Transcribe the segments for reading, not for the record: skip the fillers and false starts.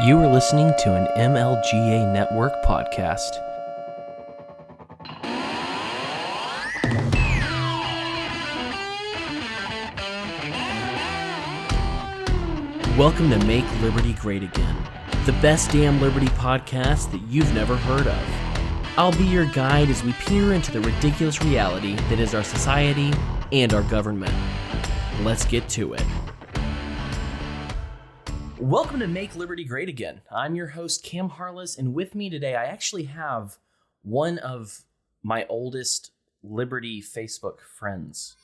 You are listening to an MLGA Network podcast. Welcome to Make Liberty Great Again, the best damn Liberty podcast that you've never heard of. I'll be your guide as we peer into the ridiculous reality that is our society and our government. Let's get to it. Welcome to Make Liberty Great Again. I'm your host, Cam Harless, and with me today, I actually have one of my oldest Liberty Facebook friends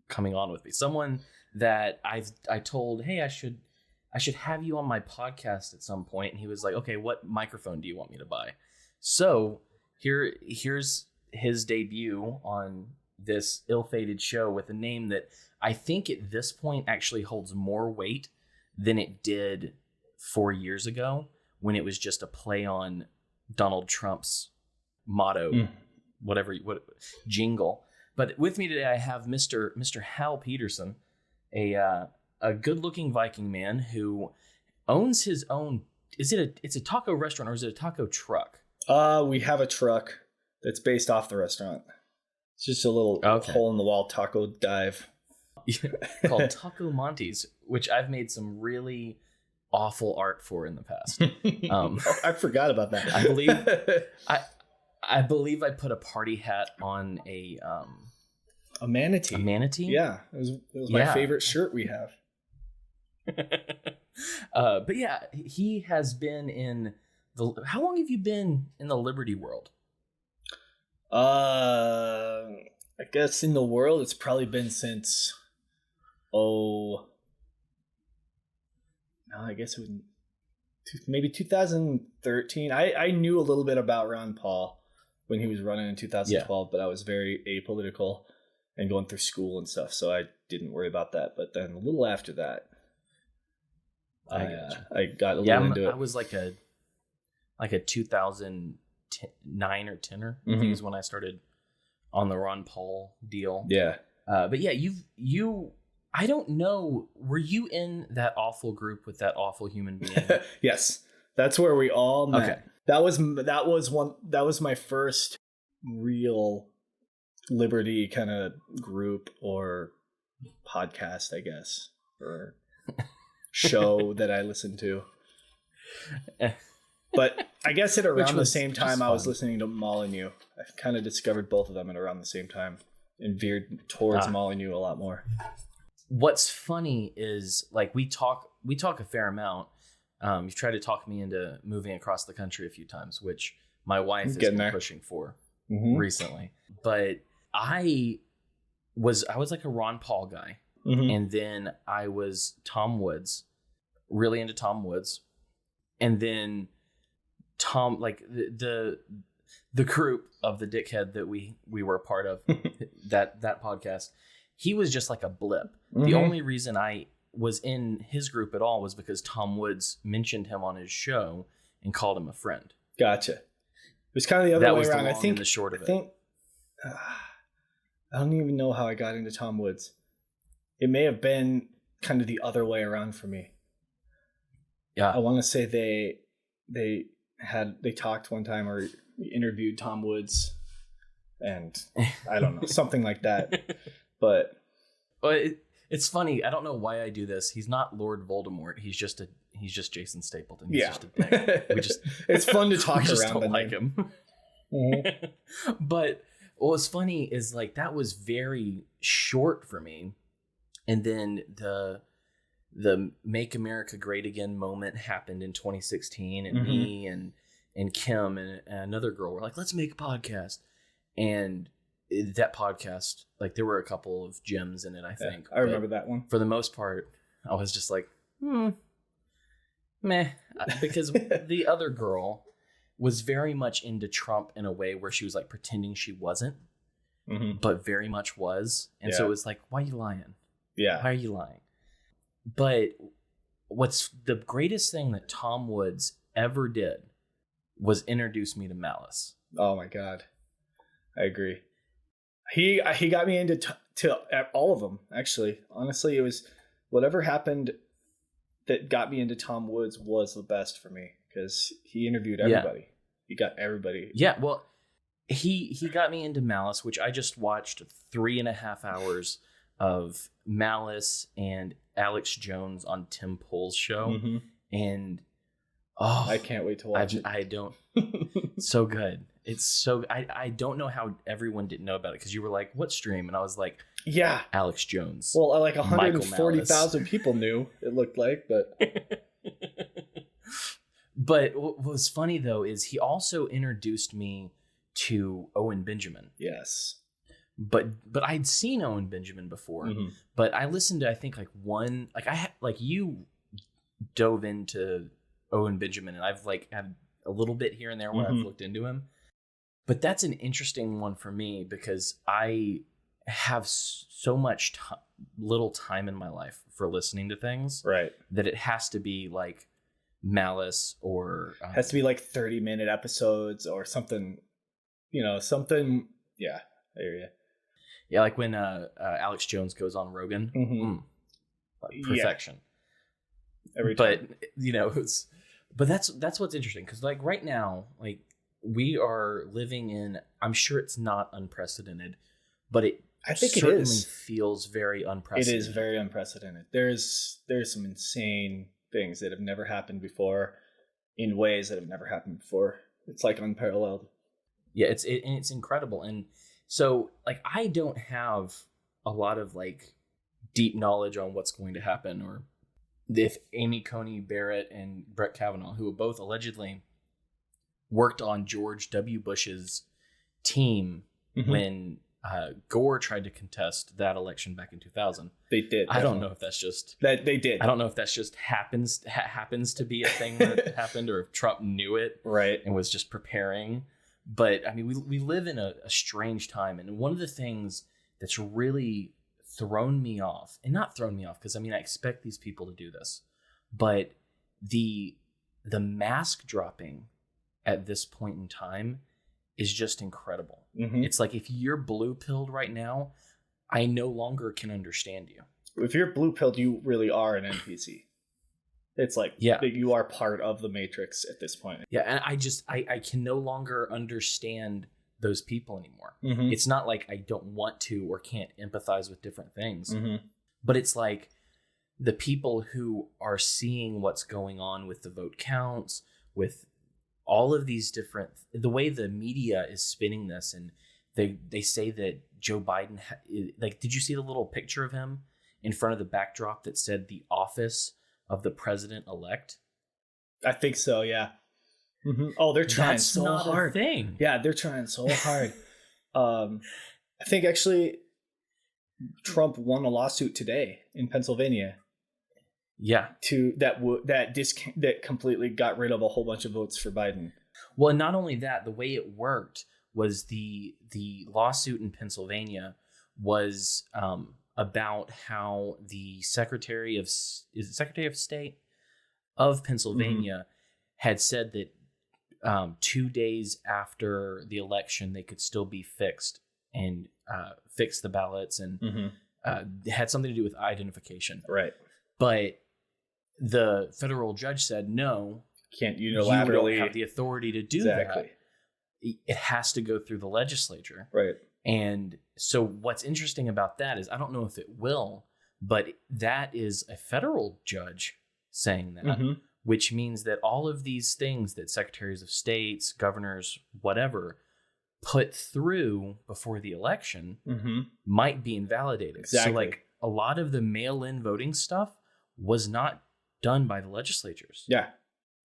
coming on with me. Someone that I told, hey, I should have you on my podcast at some point, and he was like, okay, what microphone do you want me to buy? So here's his debut on this ill-fated show with a name that I think at this point actually holds more weight than it did 4 years ago when it was just a play on Donald Trump's motto, jingle. But with me today, I have Mr. Hal Pedersen, a good-looking Viking man who owns his own. It's a taco restaurant or is it a taco truck? We have a truck that's based off the restaurant. It's just a little hole in the wall taco dive. Called Taco Monty's, which I've made some really awful art for in the past. I forgot about that. I believe I put a party hat on a manatee. A manatee? Yeah, it was my favorite shirt we have. But yeah, he has been in the. How long have you been in the Liberty world? I guess in the world, it's probably been since. I guess it was maybe 2013. I knew a little bit about Ron Paul when he was running in 2012, but I was very apolitical and going through school and stuff, so I didn't worry about that. But then a little after that, I got a little into it. I was like a 2009 or 10er. I think is when I started on the Ron Paul deal. Yeah. But yeah, you. I don't know. Were you in that awful group with that awful human being? Yes, that's where we all met. Okay. That was my first real Liberty kind of group or podcast, I guess, or show that I listened to. But I guess at around the same time I was listening to Molyneux. I kind of discovered both of them at around the same time and veered towards Molyneux a lot more. What's funny is like we talk a fair amount. You've tried to talk me into moving across the country a few times, which my wife has been pushing for recently. But I was like a Ron Paul guy, and then I was Tom Woods, really into Tom Woods, and then Tom, like the group of the dickhead that we were a part of, that podcast. He was just like a blip. The only reason I was in his group at all was because Tom Woods mentioned him on his show and called him a friend. Gotcha. It was kind of the other way around. I think the short of it. I don't even know how I got into Tom Woods. It may have been kind of the other way around for me. Yeah. I want to say they talked one time or interviewed Tom Woods, and I don't know, something like that. But it's funny. I don't know why I do this. He's not Lord Voldemort. He's just Jason Stapleton. He's just a dick. It's fun to talk we just around. Don't like him. But what's funny is like that was very short for me, and then the Make America Great Again moment happened in 2016, and me and Kim and another girl were like, let's make a podcast, and that podcast, like there were a couple of gems in it, I think. I remember that one. For the most part, I was just like, meh. Because the other girl was very much into Trump in a way where she was like pretending she wasn't, but very much was. And so it was like, why are you lying? Yeah. Why are you lying? But what's the greatest thing that Tom Woods ever did was introduce me to Malice. Oh my God. I agree. He got me into to all of them, actually. Honestly, it was whatever happened that got me into Tom Woods was the best for me because he interviewed everybody. Yeah. He got everybody. Yeah, well, he got me into Malice, which I just watched 3.5 hours of Malice and Alex Jones on Tim Pool's show. Mm-hmm. And I can't wait to watch it. I don't. So good. It's so I don't know how everyone didn't know about it because you were like, what stream? And I was like, yeah, Alex Jones. Well, like 140,000 people knew, it looked like, but but what was funny though is he also introduced me to Owen Benjamin. Yes. But I'd seen Owen Benjamin before. Mm-hmm. But I listened to I think like one you dove into Owen Benjamin and I've like had a little bit here and there where I've looked into him. But that's an interesting one for me because I have so much little time in my life for listening to things, right? That it has to be like Malice or has to be like 30-minute episodes or something, something. Yeah, I hear you. Yeah, like when Alex Jones goes on Rogan, perfection. Yeah. Every time. But that's what's interesting because like right now, like we are living in. I'm sure it's not unprecedented, but I think certainly it feels very unprecedented. It is very unprecedented. There's some insane things that have never happened before, in ways that have never happened before. It's like unparalleled. Yeah, it's incredible, and so like I don't have a lot of like deep knowledge on what's going to happen, or if Amy Coney Barrett and Brett Kavanaugh, who have both allegedly worked on George W. Bush's team when Gore tried to contest that election back in 2000. They did. I don't know if that's just that they did. I don't know if that's just happens to be a thing that happened, or if Trump knew it right and was just preparing. But I mean, we live in a strange time, and one of the things that's really thrown me off, and not thrown me off because I mean I expect these people to do this, but the mask dropping at this point in time is just incredible. Mm-hmm. It's like if you're blue-pilled right now, I no longer can understand you. If you're blue-pilled, you really are an NPC. It's like you are part of the Matrix at this point. Yeah, and I can no longer understand those people anymore. Mm-hmm. It's not like I don't want to or can't empathize with different things, but it's like the people who are seeing what's going on with the vote counts, with all of these different, the way the media is spinning this, and they say that Joe Biden, like, did you see the little picture of him in front of the backdrop that said the office of the president-elect? I think so, yeah. Mm-hmm. Oh, they're trying That's so not hard. A thing. Yeah, they're trying so hard. I think actually Trump won a lawsuit today in Pennsylvania. Yeah, that completely got rid of a whole bunch of votes for Biden. Well, not only that, the way it worked was the lawsuit in Pennsylvania was about how the Secretary of State of Pennsylvania had said that 2 days after the election they could still be fixed and fix the ballots and it had something to do with identification. Right, but the federal judge said, no, can't unilaterally. You don't have the authority to do that. It has to go through the legislature. Right. And so what's interesting about that is, I don't know if it will, but that is a federal judge saying that, which means that all of these things that secretaries of states, governors, whatever, put through before the election might be invalidated. Exactly. So like a lot of the mail-in voting stuff was not done by the legislatures. Yeah.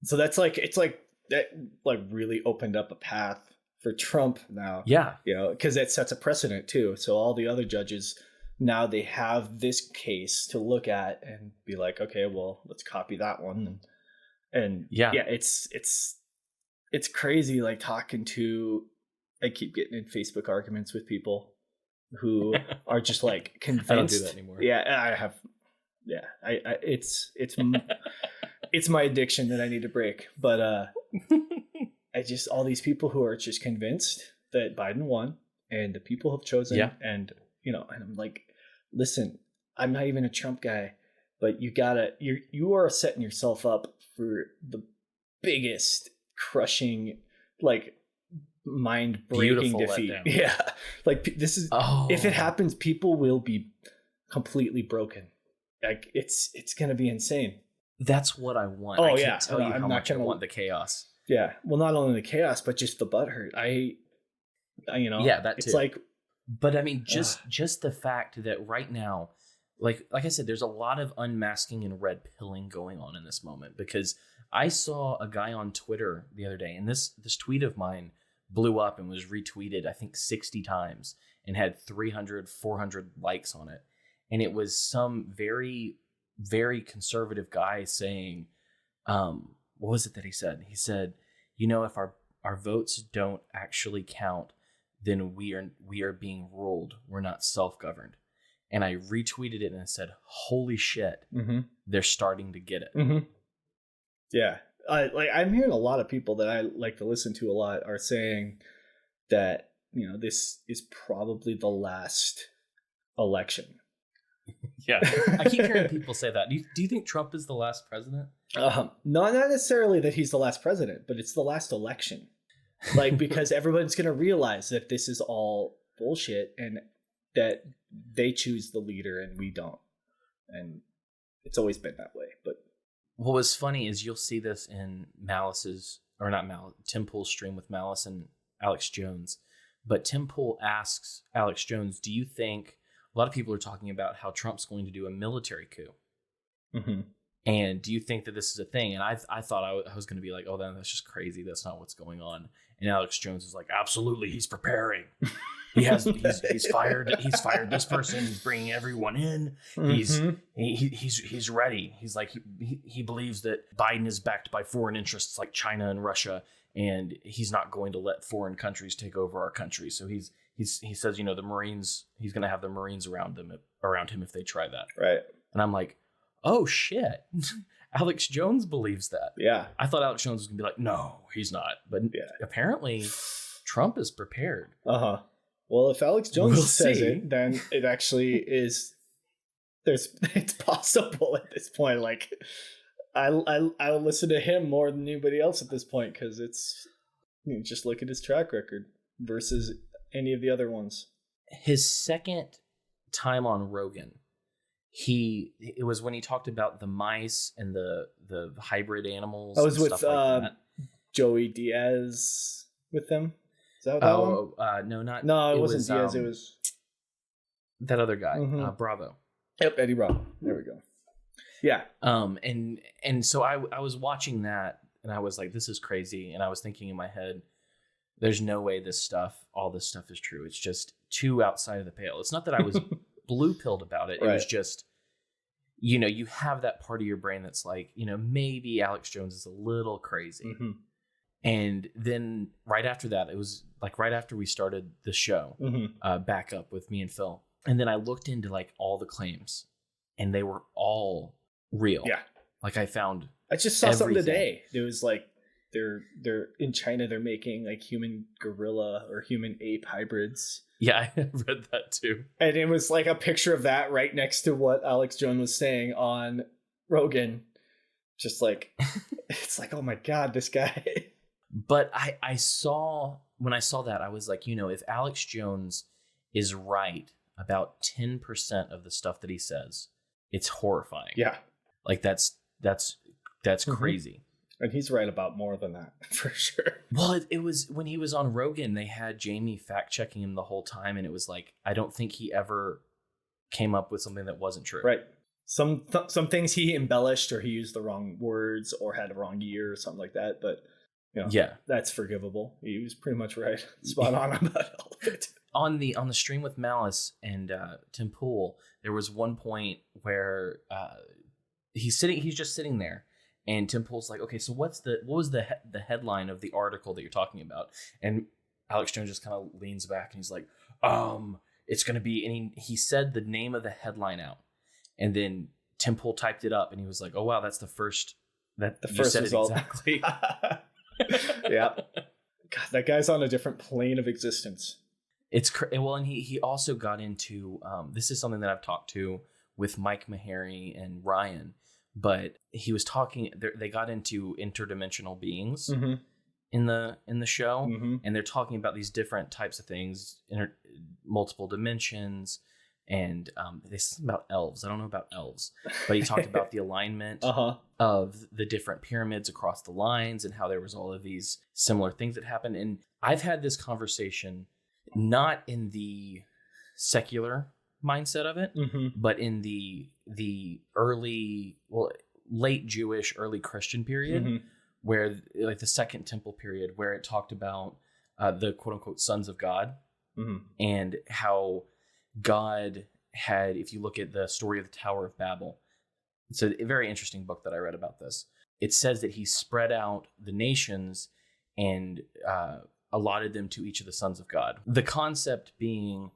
So that's like, it's like that like really opened up a path for Trump now. Yeah. Because it sets a precedent too. So all the other judges now, they have this case to look at and be like, okay, well, let's copy that one. And it's crazy. Like talking to, I keep getting in Facebook arguments with people who are just like convinced. I don't do that anymore. Yeah, I have. Yeah, it's my addiction that I need to break. But I just, all these people who are just convinced that Biden won and the people have chosen, and and I'm like, listen, I'm not even a Trump guy, but you are setting yourself up for the biggest crushing, like mind-breaking defeat. Yeah, like this is if it happens, people will be completely broken. Like it's gonna be insane. That's what I want. I can't tell you how much I want the chaos. Yeah, well, not only the chaos, but just the butthurt. That it's too. But I mean, just the fact that right now, like I said, there's a lot of unmasking and red pilling going on in this moment, because I saw a guy on Twitter the other day, and this tweet of mine blew up and was retweeted, I think 60 times, and had 300, 400 likes on it. And it was some very, very conservative guy saying, what was it that he said? He said, if our votes don't actually count, then we are being ruled. We're not self-governed. And I retweeted it and I said, holy shit, they're starting to get it. Mm-hmm. Yeah. I'm hearing a lot of people that I like to listen to a lot are saying that, this is probably the last election. Yeah. I keep hearing people say that. Do you think Trump is the last president? Not necessarily that he's the last president, but it's the last election. Like, because everyone's going to realize that this is all bullshit and that they choose the leader and we don't. And it's always been that way. But what was funny is you'll see this in Tim Pool's stream with Malice and Alex Jones. But Tim Pool asks Alex Jones, do you think, a lot of people are talking about how Trump's going to do a military coup. Mm-hmm. And do you think that this is a thing? And I thought I was going to be like, oh, then that's just crazy. That's not what's going on. And Alex Jones is like, absolutely, he's preparing. He's fired this person. He's bringing everyone in. He's ready. He's like, he believes that Biden is backed by foreign interests like China and Russia, and he's not going to let foreign countries take over our country. So he says, the Marines, he's going to have the Marines around him if they try that. Right. And I'm like, oh shit. Alex Jones believes that. Yeah. I thought Alex Jones was going to be like, no, he's not. But apparently Trump is prepared. Uh-huh. Well, if Alex Jones says it, then it actually is. It's possible at this point. Like, I'll listen to him more than anybody else at this point, because just look at his track record versus any of the other ones. His second time on Rogan, it was when he talked about the mice and the hybrid animals. I was with Joey Diaz with them. Is that that one? No, it wasn't Diaz. It was that other guy, Bravo. Yep, Eddie Bravo. There we go. Yeah. And so I was watching that and I was like, this is crazy. And I was thinking in my head, there's no way all this stuff is true. It's just too outside of the pale. It's not that I was blue-pilled about it. It was just, you have that part of your brain that's like, maybe Alex Jones is a little crazy. Mm-hmm. And then right after that, it was like right after we started the show, back up with me and Phil. And then I looked into like all the claims and they were all real. Yeah. Like I just saw something today. It was like, they're in China, they're making like human gorilla or human ape hybrids. Yeah, I read that too. And it was like a picture of that right next to what Alex Jones was saying on Rogan. Just like, it's like, oh my God, this guy. But when I saw that, I was like, if Alex Jones is right about 10% of the stuff that he says, it's horrifying. Yeah. Like that's crazy. And he's right about more than that, for sure. Well, it was when he was on Rogan, they had Jamie fact-checking him the whole time. And it was like, I don't think he ever came up with something that wasn't true. Right. Some things he embellished or he used the wrong words or had a wrong year or something like that. But, that's forgivable. He was pretty much right. Spot on about all of it. On the stream with Malice and Tim Pool, there was one point where he's just sitting there. And Tim Pool's like, okay, so what was the headline of the article that you're talking about? And Alex Jones just kind of leans back and he's like, it's going to be, and he said the name of the headline out. And then Tim Pool typed it up and he was like, oh, wow, that's the first result. Exactly. Yeah. God, that guy's on a different plane of existence. It's well, and he also got into, this is something that I've talked to with Mike Maharry and Ryan, but he was talking. They got into interdimensional beings in the show, and they're talking about these different types of things, multiple dimensions, and they said about elves. I don't know about elves, but he talked about the alignment of the different pyramids across the lines and how there was all of these similar things that happened. And I've had this conversation not in the secular mindset of it, but in the early, late Jewish, early Christian period, where like the Second Temple period, where it talked about the quote unquote sons of God, and how God had, if you look at the story of the Tower of Babel, it's a very interesting book that I read about this. It says that he spread out the nations and allotted them to each of the sons of God. The concept being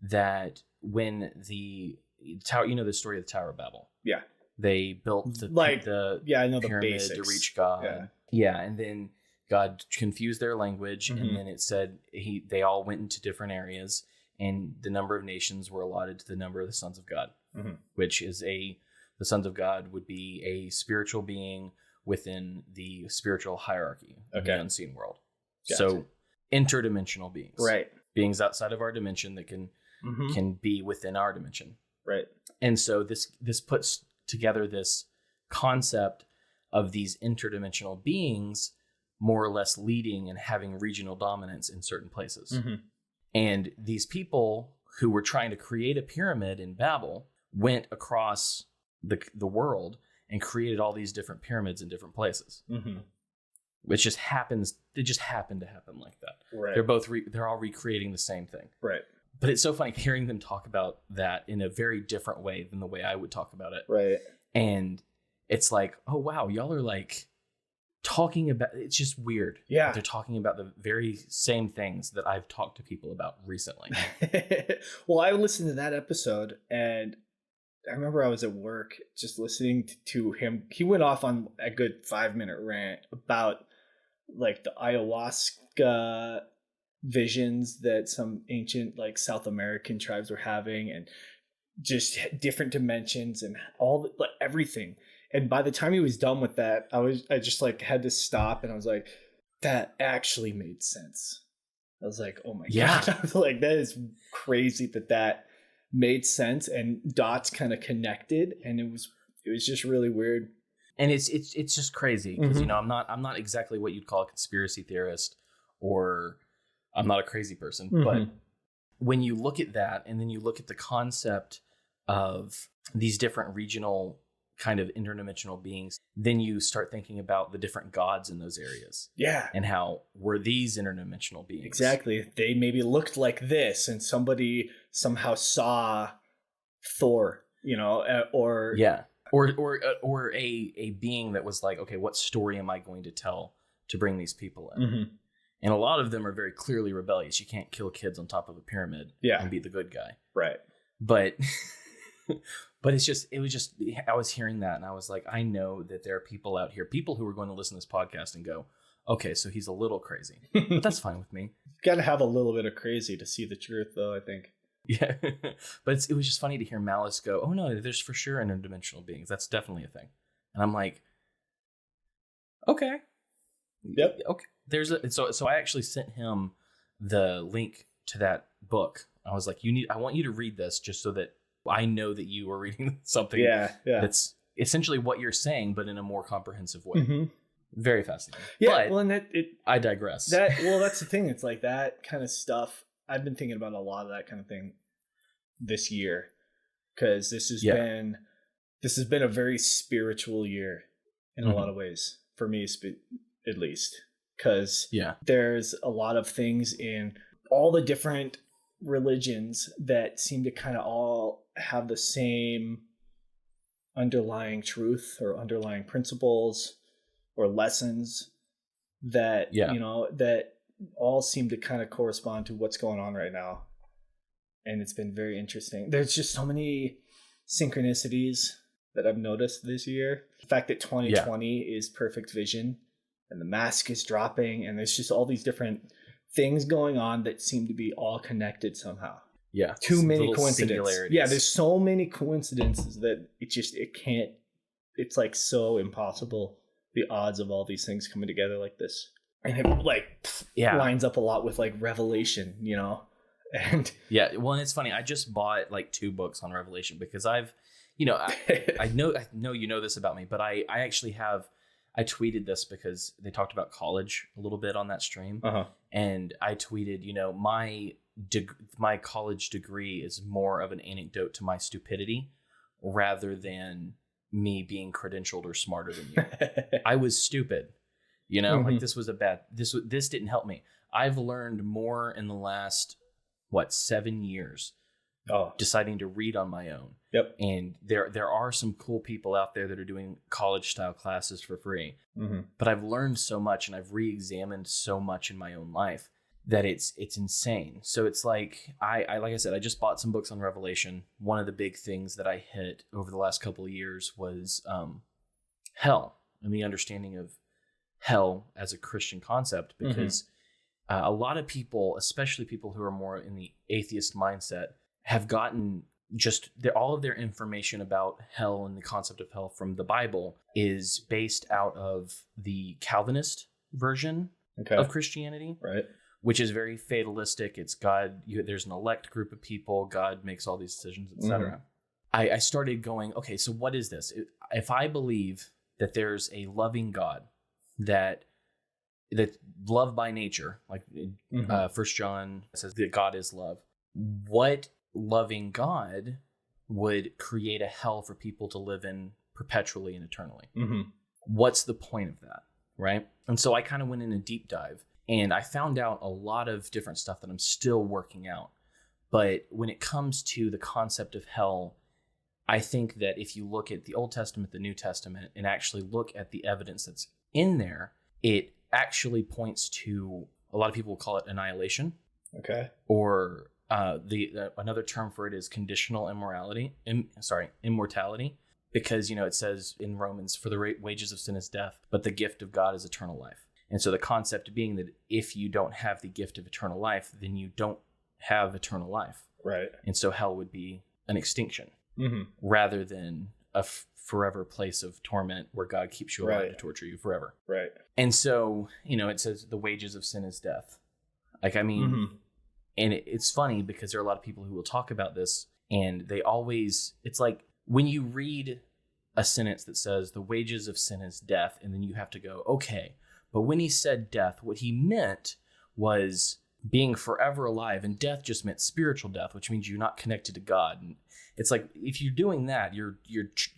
that when the tower, the story of the Tower of Babel. Yeah. They built the I know pyramid the to reach God. Yeah. And then God confused their language. And then it said they all went into different areas, and the number of nations were allotted to the number of the sons of God, which is the sons of God would be a spiritual being within the spiritual hierarchy of the unseen world. Gotcha. So interdimensional beings, right? Beings outside of our dimension that can be within our dimension, right? And so this puts together this concept of these interdimensional beings more or less leading and having regional dominance in certain places. And these people who were trying to create a pyramid in Babel went across the world and created all these different pyramids in different places. Which just happens. It just happened to happen like that. Right. They're all recreating the same thing. Right. But it's so funny hearing them talk about that in a very different way than the way I would talk about it. Right. And it's like, oh wow, y'all are like talking about, it's just weird. Yeah. They're talking about the very same things that I've talked to people about recently. Well, I listened to that episode, and I remember I was at work just listening to him. He went off on a good 5-minute rant about like the ayahuasca visions that some ancient like South American tribes were having, and just different dimensions and everything. And by the time he was done with that, I just like had to stop, and I was like, that actually made sense. I was like, oh my God. I was like, that is crazy that made sense and dots kind of connected, and it was just really weird. And it's just crazy because I'm not exactly what you'd call a conspiracy theorist, or I'm not a crazy person, but when you look at that and then you look at the concept of these different regional kind of interdimensional beings, then you start thinking about the different gods in those areas. Yeah. And how were these interdimensional beings? Exactly. They maybe looked like this, and somebody somehow saw Thor, or a being that was like, okay, what story am I going to tell to bring these people in? And a lot of them are very clearly rebellious. You can't kill kids on top of a pyramid and be the good guy. Right. But it was just, I was hearing that and I was like, I know that there are people out here, people who are going to listen to this podcast and go, okay, so he's a little crazy, but that's fine with me. Got to have a little bit of crazy to see the truth though, I think. Yeah. But it was just funny to hear Malice go, oh no, there's for sure interdimensional beings. That's definitely a thing. And I'm like, okay. Yep. Okay. So I actually sent him the link to that book. I was like, I want you to read this just so that I know that you are reading something that's essentially what you're saying, but in a more comprehensive way. Very fascinating. Yeah. But I digress. That's the thing. It's like that kind of stuff. I've been thinking about a lot of that kind of thing this year, because this has been a very spiritual year in a lot of ways for me, at least, because there's a lot of things in all the different religions that seem to kind of all have the same underlying truth or underlying principles or lessons that that all seem to kind of correspond to what's going on right now. And it's been very interesting. There's just so many synchronicities that I've noticed this year. The fact that 2020 is perfect vision and the mask is dropping, and there's just all these different things going on that seem to be all connected somehow. Yeah. Too many coincidences. Yeah, there's so many coincidences that it's like so impossible, the odds of all these things coming together like this. And it lines up a lot with like Revelation, And yeah, well, and it's funny, I just bought like 2 books on Revelation because I know you know this about me, but I actually I tweeted this because they talked about college a little bit on that stream. And I tweeted, my college degree is more of an anecdote to my stupidity rather than me being credentialed or smarter than you. I was stupid, like this was this didn't help me. I've learned more in the last 7 years deciding to read on my own. Yep. And there are some cool people out there that are doing college style classes for free. But I've learned so much and I've re-examined so much in my own life that it's insane. So it's like like I said, I just bought some books on Revelation. One of the big things that I hit over the last couple of years was hell and the understanding of hell as a Christian concept, because a lot of people, especially people who are more in the atheist mindset, have gotten all of their information about hell and the concept of hell from the Bible is based out of the Calvinist version of Christianity, right? Which is very fatalistic. It's God. There's an elect group of people. God makes all these decisions, etc. I started going, okay, so what is this? If I believe that there's a loving God that love by nature, like 1 John says that God is love, what loving God would create a hell for people to live in perpetually and eternally? What's the point of that, right? And so I kind of went in a deep dive and I found out a lot of different stuff that I'm still working out. But when it comes to the concept of hell, I think that if you look at the Old Testament, the New Testament, and actually look at the evidence that's in there, it actually points to, a lot of people will call it annihilation. Okay. Or another term for it is conditional immortality, because it says in Romans, for the wages of sin is death, but the gift of God is eternal life. And so the concept being that if you don't have the gift of eternal life, then you don't have eternal life. Right. And so hell would be an extinction rather than a forever place of torment where God keeps you alive to torture you forever. Right. And so, it says the wages of sin is death. Like, I mean, and it's funny because there are a lot of people who will talk about this and it's like when you read a sentence that says the wages of sin is death, and then you have to go, okay, but when he said death, what he meant was being forever alive, and death just meant spiritual death, which means you're not connected to God. And it's like, if you're doing that, you're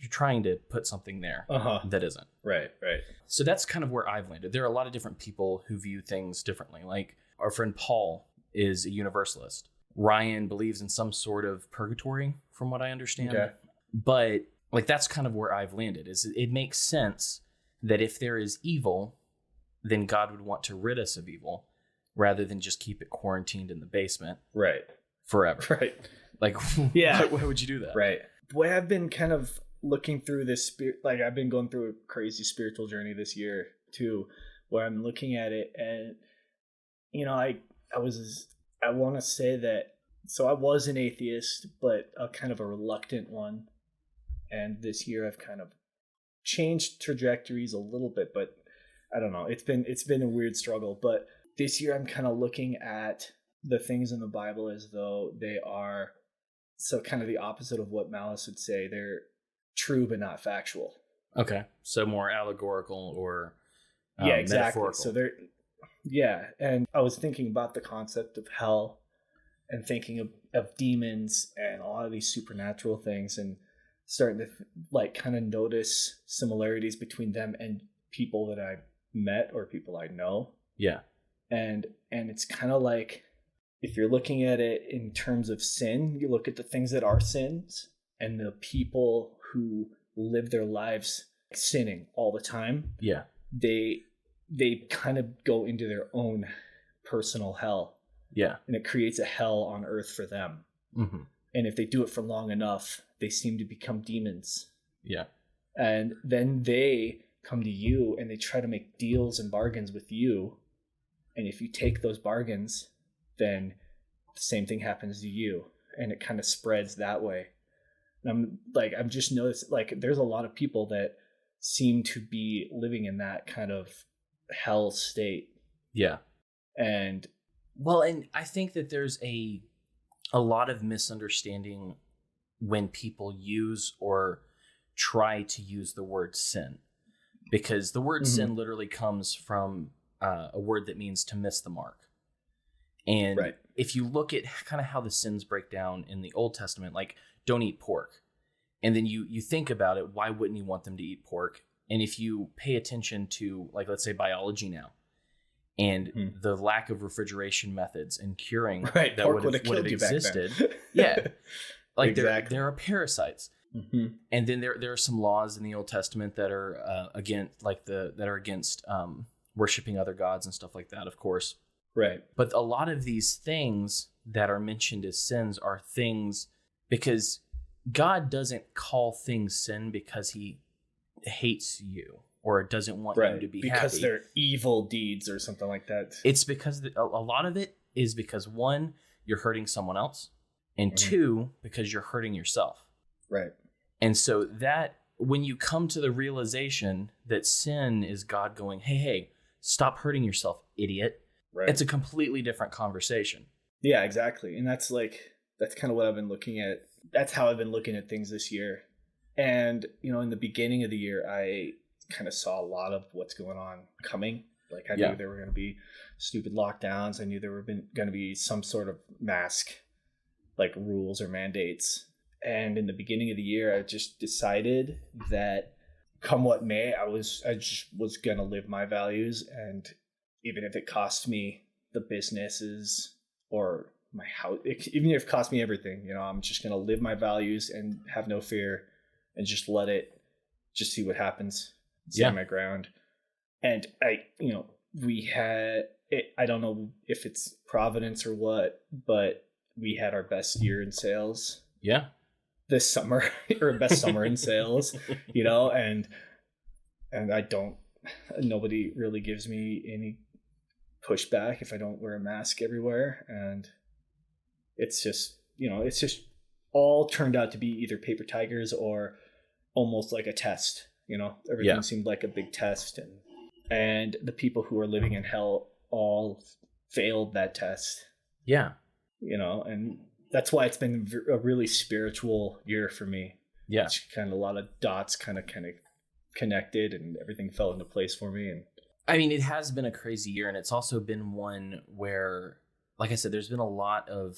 trying to put something there that isn't. Right. So that's kind of where I've landed. There are a lot of different people who view things differently. Like our friend Paul is a universalist. Ryan believes in some sort of purgatory, from what I understand. Okay. But like, that's kind of where I've landed. Is it makes sense that if there is evil, then God would want to rid us of evil rather than just keep it quarantined in the basement. Right. Forever. Right. Like, why would you do that? Right. Boy, I've been kind of looking through this like I've been going through a crazy spiritual journey this year too, where I'm looking at it and, I want to say that, so I was an atheist, but a kind of a reluctant one. And this year I've kind of changed trajectories a little bit, but I don't know. It's been a weird struggle, but this year I'm kind of looking at the things in the Bible as though they are, so kind of the opposite of what Malice would say. They're true, but not factual. Okay. So more allegorical or exactly. metaphorical. So and I was thinking about the concept of hell and thinking of demons and a lot of these supernatural things, and starting to kind of notice similarities between them and people that I've met or people I know. Yeah. And it's kind of like, if you're looking at it in terms of sin, you look at the things that are sins and the people who live their lives sinning all the time. Yeah. They kind of go into their own personal hell. Yeah. And it creates a hell on earth for them. Mm-hmm. And if they do it for long enough, they seem to become demons. Yeah. And then they come to you and they try to make deals and bargains with you. And if you take those bargains, then the same thing happens to you. and it kind of spreads that way. And I'm just noticing, like, there's a lot of people that seem to be living in that kind of hell state. Yeah. And I think that there's a lot of misunderstanding when people use or try to use the word sin, because the word sin literally comes from a word that means to miss the mark. And if you look at kind of how the sins break down in the Old Testament, like don't eat pork, and then you think about it, why wouldn't you want them to eat pork? And if you pay attention to, like, let's say biology now, and the lack of refrigeration methods and curing that would have existed. Yeah. Like there are parasites. And then there are some laws in the Old Testament that are against worshiping other gods and stuff like that, of course. Right. But a lot of these things that are mentioned as sins are things because God doesn't call things sin because he hates you or doesn't want you to be happy. Because they're evil deeds or something like that. It's because a lot of it is because, one, you're hurting someone else, and two, because you're hurting yourself. Right. And so that when you come to the realization that sin is God going, hey, stop hurting yourself, idiot. Right. It's a completely different conversation. Yeah, exactly. And that's kind of what I've been looking at. That's how I've been looking at things this year. And, in the beginning of the year, I kind of saw a lot of what's going on coming. Like I knew there were going to be stupid lockdowns. I knew there were going to be some sort of mask, like rules or mandates. And in the beginning of the year, I just decided that come what may, I just was going to live my values. And even if it cost me the businesses or my house, even if it cost me everything, I'm just going to live my values and have no fear and just see what happens. Stand my ground. And we had it, I don't know if it's Providence or what, but we had our best year in sales. Yeah. This summer, or best summer in sales, and nobody really gives me any pushback if I don't wear a mask everywhere. And it's just all turned out to be either paper tigers or almost like a test. Everything seemed like a big test, and the people who are living in hell all failed that test. Yeah. And that's why it's been a really spiritual year for me. Yeah. It's kind of a lot of dots kind of connected and everything fell into place for me. And I mean, it has been a crazy year, and it's also been one where, like I said, there's been a lot of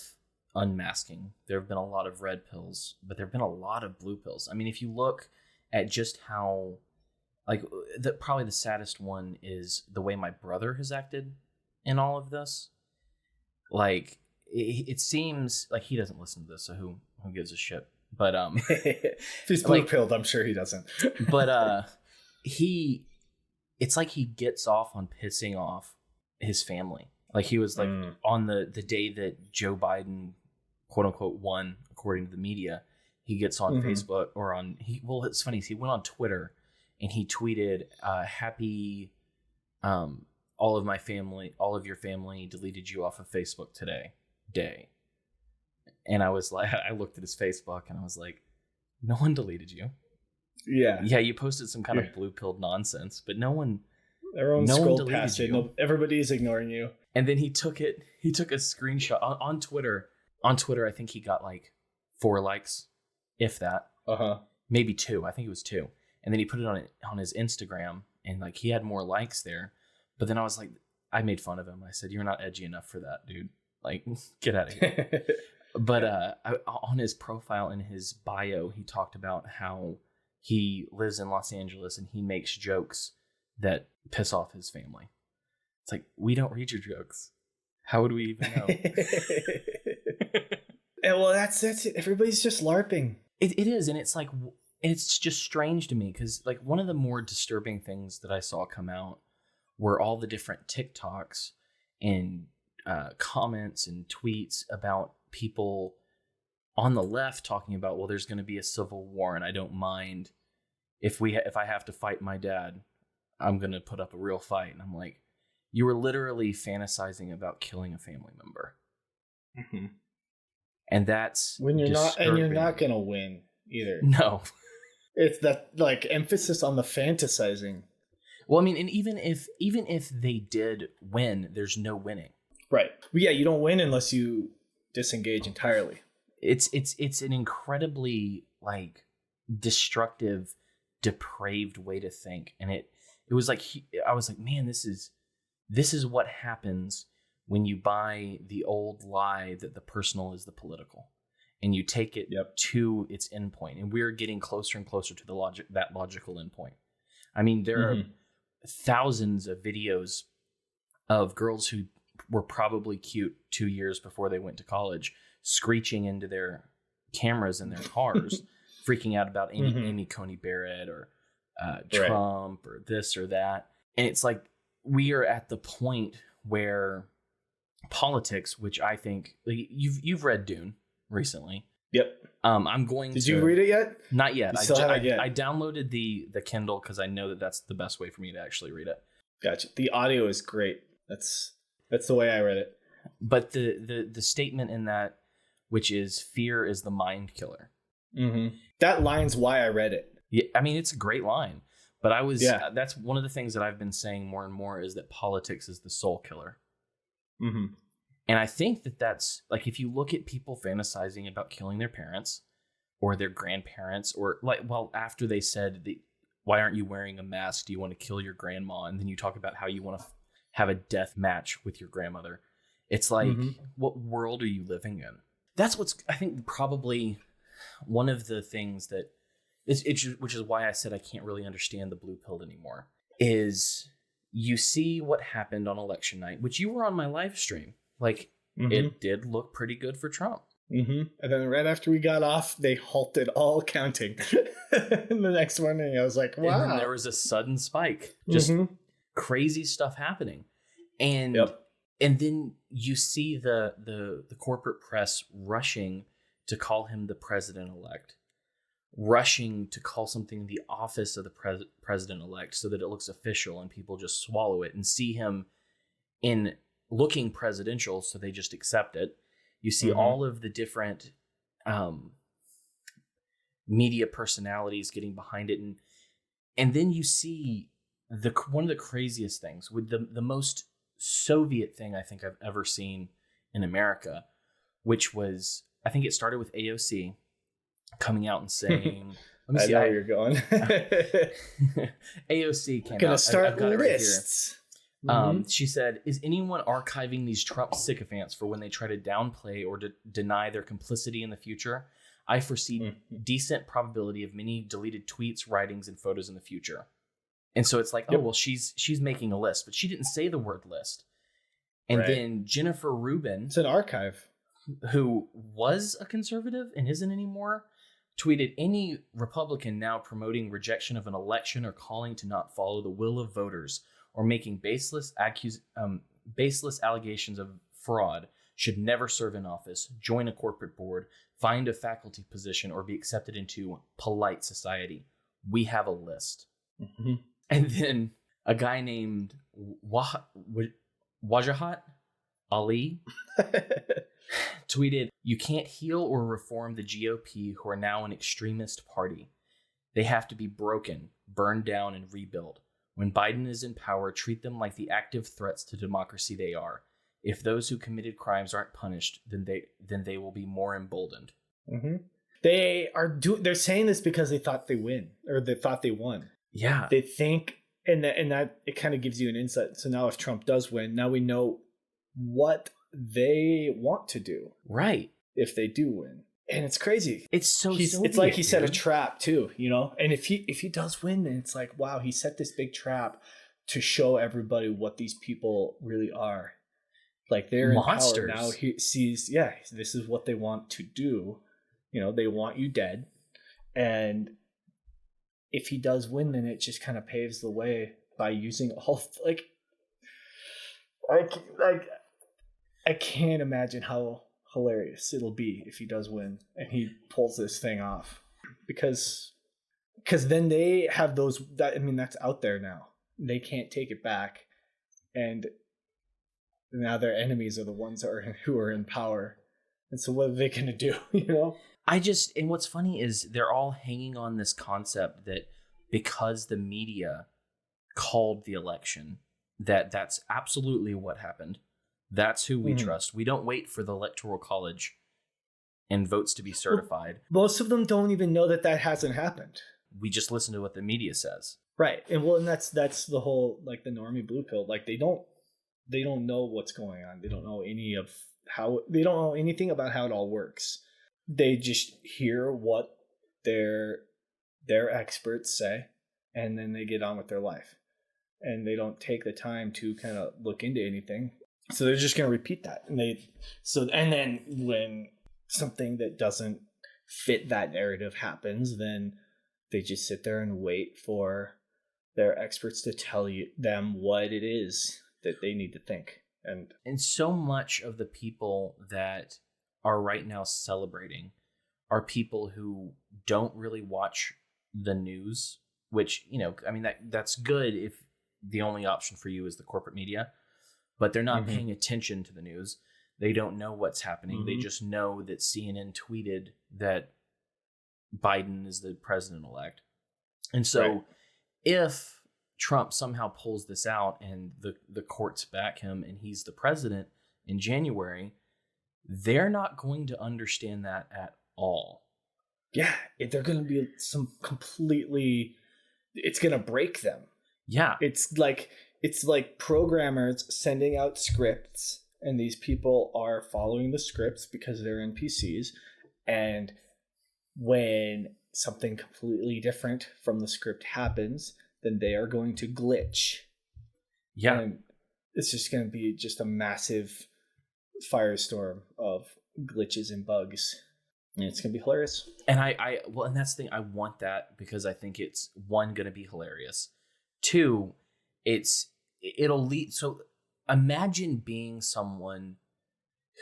unmasking. There have been a lot of red pills, but there have been a lot of blue pills. I mean, if you look at just how, like, probably the saddest one is the way my brother has acted in all of this. Like, it seems like he doesn't listen to this, so who gives a shit? But if he's blue pilled, I'm sure he doesn't. But it's like he gets off on pissing off his family. Like he was like on the day that Joe Biden, quote unquote, won, according to the media, he gets on Facebook or it's funny. He went on Twitter and he tweeted, happy, all of your family deleted you off of Facebook today. Day. And I was like, I looked at his Facebook and I was like, no one deleted you. Yeah, you posted some kind of blue pilled nonsense, but everyone scrolled past it. No, everybody's ignoring you. And then he took a screenshot on Twitter. On Twitter, I think he got like 4 likes, if that. Maybe 2. I think it was 2. And then he put it on his Instagram, and like he had more likes there. But then I was like, I made fun of him. I said, "You're not edgy enough for that, dude. Like, get out of here." But on his profile, in his bio, he talked about how he lives in Los Angeles and he makes jokes that piss off his family. It's like, we don't read your jokes. How would we even know? Well, that's it. Everybody's just LARPing. It is, and it's like, it's just strange to me because like one of the more disturbing things that I saw come out were all the different TikToks and comments and tweets about people on the left talking about, well, there's going to be a civil war and I don't mind if I have to fight my dad, I'm going to put up a real fight. And I'm like, you were literally fantasizing about killing a family member. And that's when you're not going to win either. No. It's that like emphasis on the fantasizing. Well, I mean, and even if they did win, there's no winning. Right. Well, yeah, you don't win unless you disengage entirely. It's an incredibly like destructive, depraved way to think, and it was like I was like, man, this is what happens when you buy the old lie that the personal is the political, and you take it to its endpoint. And we're getting closer and closer to that logical endpoint. I mean, there are thousands of videos of girls who were probably cute 2 years before they went to college, screeching into their cameras in their cars, freaking out about Amy Coney Barrett or Trump or this or that. And it's like we are at the point where politics, which I think you've read Dune recently. Yep. I'm going Did you read it yet? Not yet. You still haven't yet? I downloaded the Kindle because I know that's the best way for me to actually read it. Gotcha. The audio is great. That's the way I read it. But the statement in that, which is fear is the mind killer. Mm-hmm. That line's why I read it. Yeah, I mean, it's a great line. But that's one of the things that I've been saying more and more is that politics is the soul killer. Mm-hmm. And I think that's like, if you look at people fantasizing about killing their parents or their grandparents, or like, well, after they said, why aren't you wearing a mask? Do you want to kill your grandma? And then you talk about how you want to have a death match with your grandmother. It's like, what world are you living in? That's what's, I think, probably one of the things that which is why I said I can't really understand the blue pill anymore, is you see what happened on election night, which you were on my live stream. Like, it did look pretty good for Trump. Mm-hmm. And then right after we got off, they halted all counting. And the next morning, I was like, wow. And then there was a sudden spike. Just crazy stuff happening. And and then you see the corporate press rushing to call him the president-elect, rushing to call something the office of the president-elect so that it looks official and people just swallow it and see him in looking presidential, so they just accept it. You see all of the different media personalities getting behind it, and then you see one of the craziest things with the most Soviet thing I think I've ever seen in America, which was, I think it started with AOC coming out and saying, let me see, I know you're going. AOC came gonna out. Start I've got lists. It right here. She said, is anyone archiving these Trump sycophants for when they try to downplay or deny their complicity in the future? I foresee decent probability of many deleted tweets, writings, and photos in the future. And so it's like, oh, well, she's making a list, but she didn't say the word list. And then Jennifer Rubin, it's an archive, who was a conservative and isn't anymore, tweeted, any Republican now promoting rejection of an election or calling to not follow the will of voters or making baseless allegations of fraud should never serve in office, join a corporate board, find a faculty position, or be accepted into polite society. We have a list. And then a guy named Wajahat Ali tweeted, you can't heal or reform the GOP, who are now an extremist party. They have to be broken, burned down, and rebuilt. When Biden is in power, treat them like the active threats to democracy they are. If those who committed crimes aren't punished, then they will be more emboldened. They're saying this because they thought they won. Yeah. They think, and that it kind of gives you an insight. So now if Trump does win, now we know what they want to do. Right. If they do win. And it's crazy. It's so Soviet, it's like he set a trap too, you know? And if he does win, then it's like, wow, he set this big trap to show everybody what these people really are. Like, they're monsters. In power now. He sees, this is what they want to do. You know, they want you dead. And if he does win, then it just kind of paves the way by using all, like, I can't imagine how hilarious it'll be if he does win and he pulls this thing off, because then they have that's out there now. They can't take it back, and now their enemies are the ones who are in power, And so what are they going to do? And what's funny is they're all hanging on this concept that because the media called the election, that's absolutely what happened. That's who we trust. We don't wait for the Electoral College and votes to be certified. Well, most of them don't even know that hasn't happened. We just listen to what the media says. Right. And that's the whole, like, the normie blue pill. Like, they don't know what's going on. They don't know they don't know anything about how it all works. They just hear what their experts say, and then they get on with their life. And they don't take the time to kind of look into anything. So they're just going to repeat that. And then when something that doesn't fit that narrative happens, then they just sit there and wait for their experts to tell them what it is that they need to think. And so much of the people that are right now celebrating are people who don't really watch the news, which, that's good if the only option for you is the corporate media, but they're not paying attention to the news. They don't know what's happening. They just know that CNN tweeted that Biden is the president-elect. And so if Trump somehow pulls this out and the courts back him and he's the president in January, they're not going to understand that at all. Yeah, they're going to be it's going to break them. Yeah. It's like programmers sending out scripts, and these people are following the scripts because they're NPCs. And when something completely different from the script happens, then they are going to glitch. Yeah. And it's just going to be just a massive firestorm of glitches and bugs. And it's going to be hilarious. And and that's the thing. I want that because I think it's, one, going to be hilarious. Two, it'll lead. So imagine being someone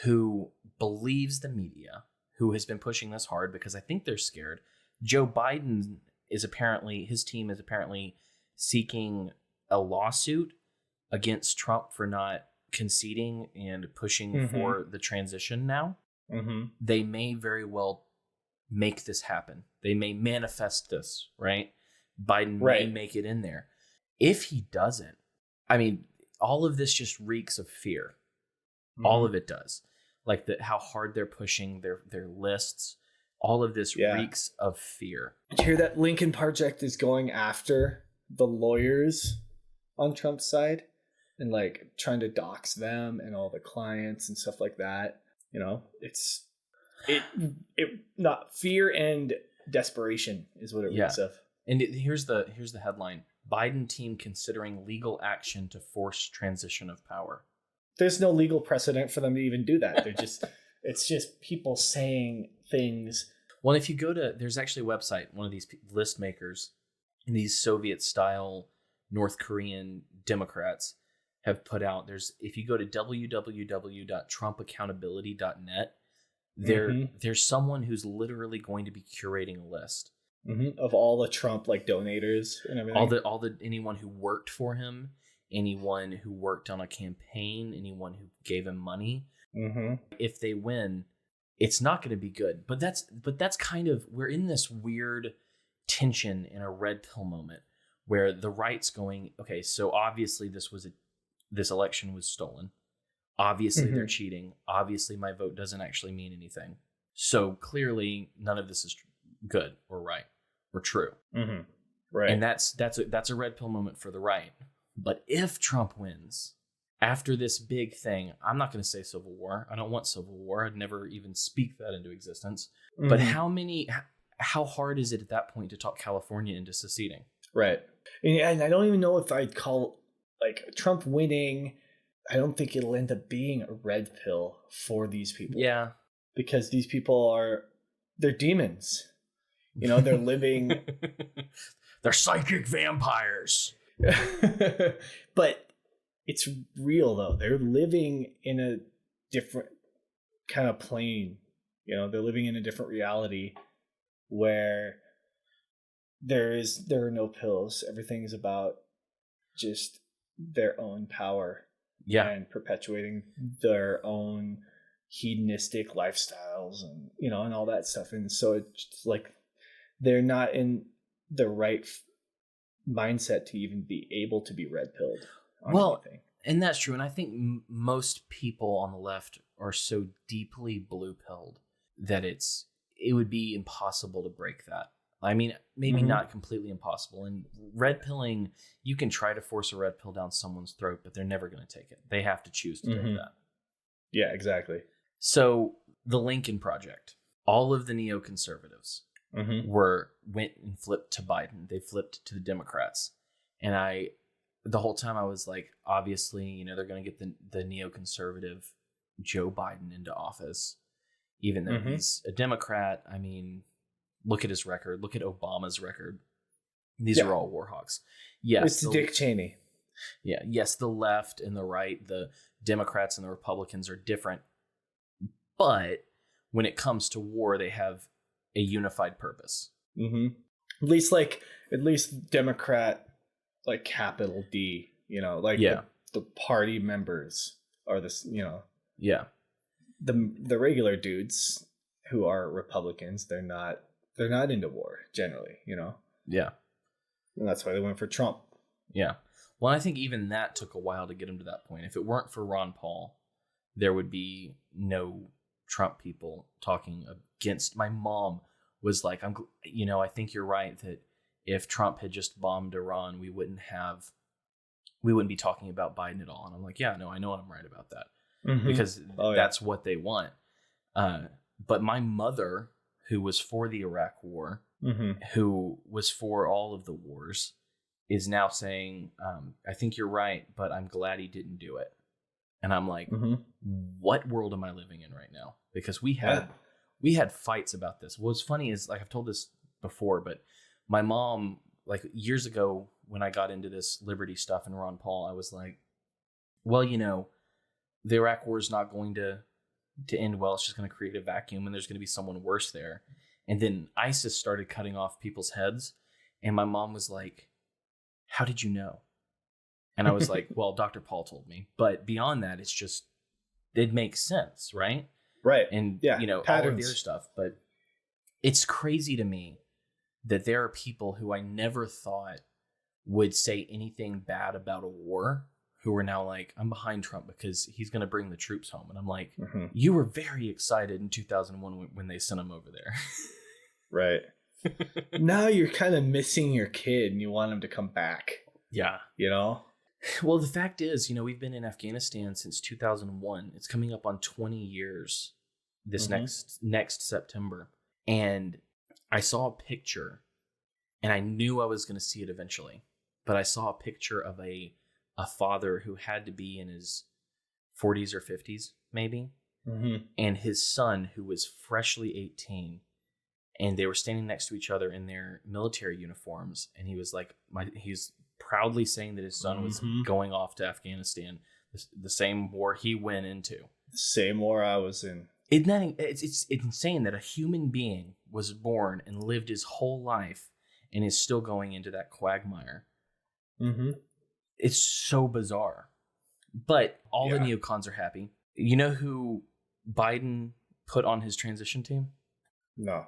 who believes the media, who has been pushing this hard because I think they're scared. Joe Biden his team is apparently seeking a lawsuit against Trump for not conceding and pushing for the transition now. They may very well make this happen. They may manifest this, right? Biden may make it in there. If he doesn't, all of this just reeks of fear. All of it does. Like how hard they're pushing their lists. All of this reeks of fear. Did you hear that Lincoln Project is going after the lawyers on Trump's side and like trying to dox them and all the clients and stuff like that? It's not fear and desperation is what it reeks of. And here's the headline: Biden team considering legal action to force transition of power. There's no legal precedent for them to even do that. It's just people saying things. Well, if you go to, there's actually a website, one of these list makers, these Soviet style North Korean Democrats have put out, if you go to www.trumpaccountability.net, there's someone who's literally going to be curating a list of all the Trump donators and everything. Anyone who worked for him, anyone who worked on a campaign, anyone who gave him money. If they win, it's not going to be good. But that's kind of, we're in this weird tension in a red pill moment where the right's going, okay, so obviously this election was stolen. Obviously they're cheating. Obviously my vote doesn't actually mean anything. So clearly none of this is good or right or true. Right. And that's a red pill moment for the right. But if Trump wins, after this big thing, I'm not going to say civil war. I don't want civil war. I'd never even speak that into existence. But how hard is it at that point to talk California into seceding? Right. And I don't even know if I'd call Trump winning. I don't think it'll end up being a red pill for these people. Yeah. Because these people they're demons. They're living. They're psychic vampires. But it's real though. They're living in a different kind of plane. They're living in a different reality where there are no pills. Everything is about just their own power. Yeah. And perpetuating their own hedonistic lifestyles and, you know, and all that stuff. And so it's like they're not in the right mindset to even be able to be red pilled on anything. And that's true. And I think most people on the left are so deeply blue pilled that it would be impossible to break that. I mean, maybe not completely impossible. And red pilling, you can try to force a red pill down someone's throat, but they're never going to take it. They have to choose to take that. Yeah, exactly. So the Lincoln Project, all of the neoconservatives went and flipped to Biden. They flipped to the Democrats. And the whole time I was like, obviously, you know, they're going to get the neoconservative Joe Biden into office, even though he's a Democrat. I mean, look at his record. Look at Obama's record. These are all war hawks. Yes. It's Dick Cheney. Yeah. Yes, the left and the right, the Democrats and the Republicans are different. But when it comes to war, they have a unified purpose. At least Democrat, like capital D, you know, like the party members are this, you know. Yeah. The regular dudes who are Republicans, they're not into war generally, you know. Yeah. And that's why they went for Trump. Yeah. Well, I think even that took a while to get him to that point. If it weren't for Ron Paul, there would be no Trump people talking against. My mom was like, I think you're right that if Trump had just bombed Iran, we wouldn't be talking about Biden at all. And I'm like, yeah, no, I know I'm right about that because that's what they want. But my mother, who was for the Iraq War, who was for all of the wars, is now saying, I think you're right, but I'm glad he didn't do it. And I'm like, what world am I living in right now? Because we had fights about this. What's funny is, like, I've told this before, but my mom, like years ago when I got into this liberty stuff and Ron Paul, I was like, well, you know, the Iraq war is not going to end well. It's just going to create a vacuum and there's going to be someone worse there. And then ISIS started cutting off people's heads. And my mom was like, how did you know? And I was like, well, Dr. Paul told me. But beyond that, it's just, it makes sense, right? Right. And, you know, patterns. All of the other stuff. But it's crazy to me that there are people who I never thought would say anything bad about a war who are now like, I'm behind Trump because he's going to bring the troops home. And I'm like, you were very excited in 2001 when they sent him over there. Right. Now you're kind of missing your kid and you want him to come back. Yeah. You know? Well, the fact is, you know, we've been in Afghanistan since 2001. It's coming up on 20 years this next September. And I saw a picture and I knew I was going to see it eventually. But I saw a picture of a father who had to be in his 40s or 50s, maybe. And his son, who was freshly 18. And they were standing next to each other in their military uniforms. And he was like, he's proudly saying that his son was going off to Afghanistan, the same war he went into. The same war I was in. It's insane that a human being was born and lived his whole life and is still going into that quagmire. It's so bizarre. But all the neocons are happy. You know who Biden put on his transition team? No.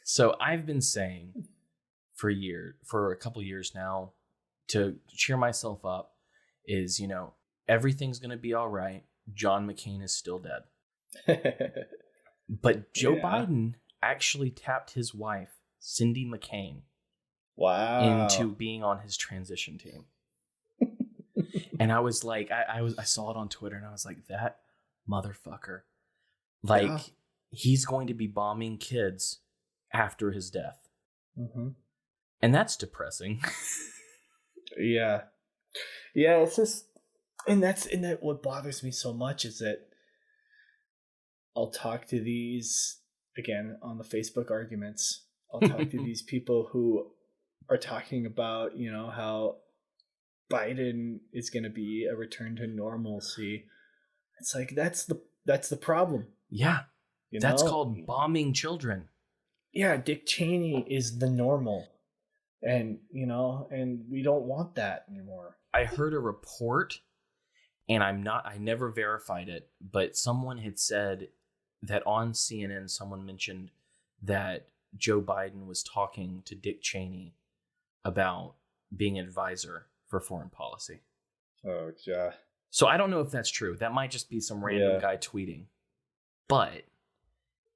So I've been saying for a couple years now, to cheer myself up, is, you know, everything's going to be all right. John McCain is still dead. But Joe Biden actually tapped his wife, Cindy McCain, into being on his transition team. And I was like, I saw it on Twitter and I was like, that motherfucker. Like, he's going to be bombing kids after his death. And that's depressing. Yeah, it's just, and that what bothers me so much is that I'll talk to these, again, on the Facebook arguments, I'll talk to these people who are talking about, you know, how Biden is going to be a return to normalcy. It's like, that's the problem. Yeah. That's called bombing children. Yeah. Dick Cheney is the normal. And, you know, and we don't want that anymore. I heard a report, and I never verified it, but someone had said that on CNN someone mentioned that Joe Biden was talking to Dick Cheney about being an advisor for foreign policy. Oh, yeah. So I don't know if that's true. That might just be some random guy tweeting. But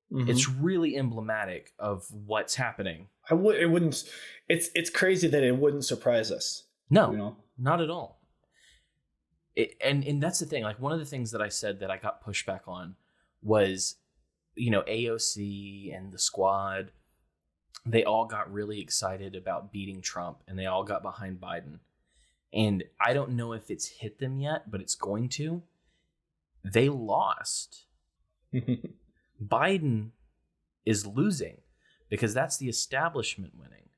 it's really emblematic of what's happening. It's crazy that it wouldn't surprise us. No, not at all. And that's the thing. Like, one of the things that I said that I got pushback on was, AOC and the squad, they all got really excited about beating Trump, and they all got behind Biden. And I don't know if it's hit them yet, but it's going to. They lost. Biden is losing because that's the establishment winning.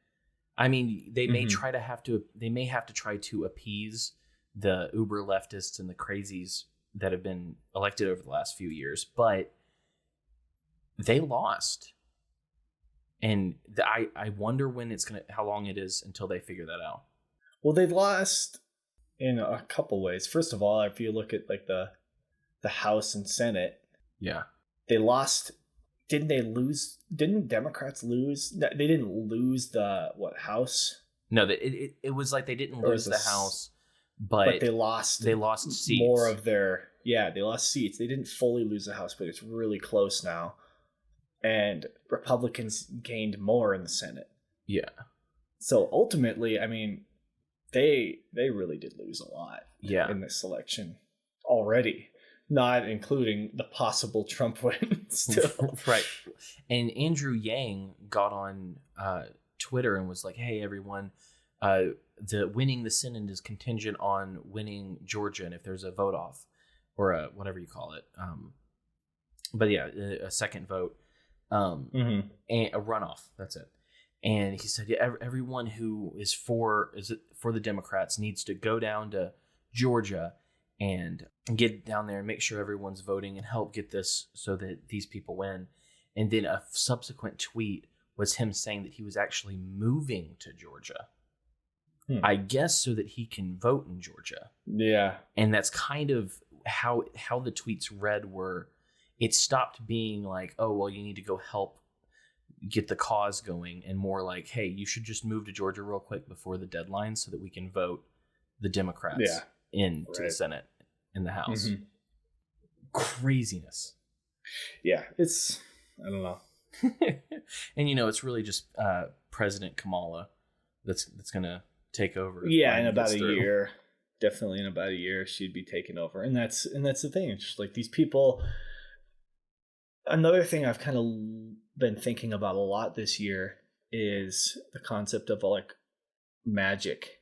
I mean, they may have to try to appease the uber leftists and the crazies that have been elected over the last few years, but they lost. And I wonder how long it is until they figure that out. Well, they've lost in a couple ways. First of all, if you look at like the House and Senate, they lost. Didn't they lose? Didn't Democrats lose? They didn't lose the House? No, it was like they didn't lose the House, but they lost. They lost seats. More of their they lost seats. They didn't fully lose the House, but it's really close now. And Republicans gained more in the Senate. Yeah. So ultimately, I mean, they really did lose a lot. In this election already. Not including the possible Trump win still. Right. And Andrew Yang got on Twitter and was like, hey, everyone, the winning the Senate is contingent on winning Georgia. And if there's a vote off or whatever you call it. But yeah, a second vote and a runoff. That's it. And he said, everyone who is for the Democrats needs to go down to Georgia and get down there and make sure everyone's voting and help get this so that these people win. And then a subsequent tweet was him saying that he was actually moving to Georgia. I guess so that he can vote in Georgia. Yeah. And that's kind of how the tweets read were, it stopped being like, oh, well, you need to go help get the cause going, and more like, hey, you should just move to Georgia real quick before the deadline so that we can vote the Democrats into the Senate and the House. Craziness. Yeah, it's, I don't know. And it's really just President Kamala that's gonna take over. Yeah, in about a year. Definitely in about a year she'd be taking over. And that's the thing. It's just like these people. Another thing I've kind of been thinking about a lot this year is the concept of like magic.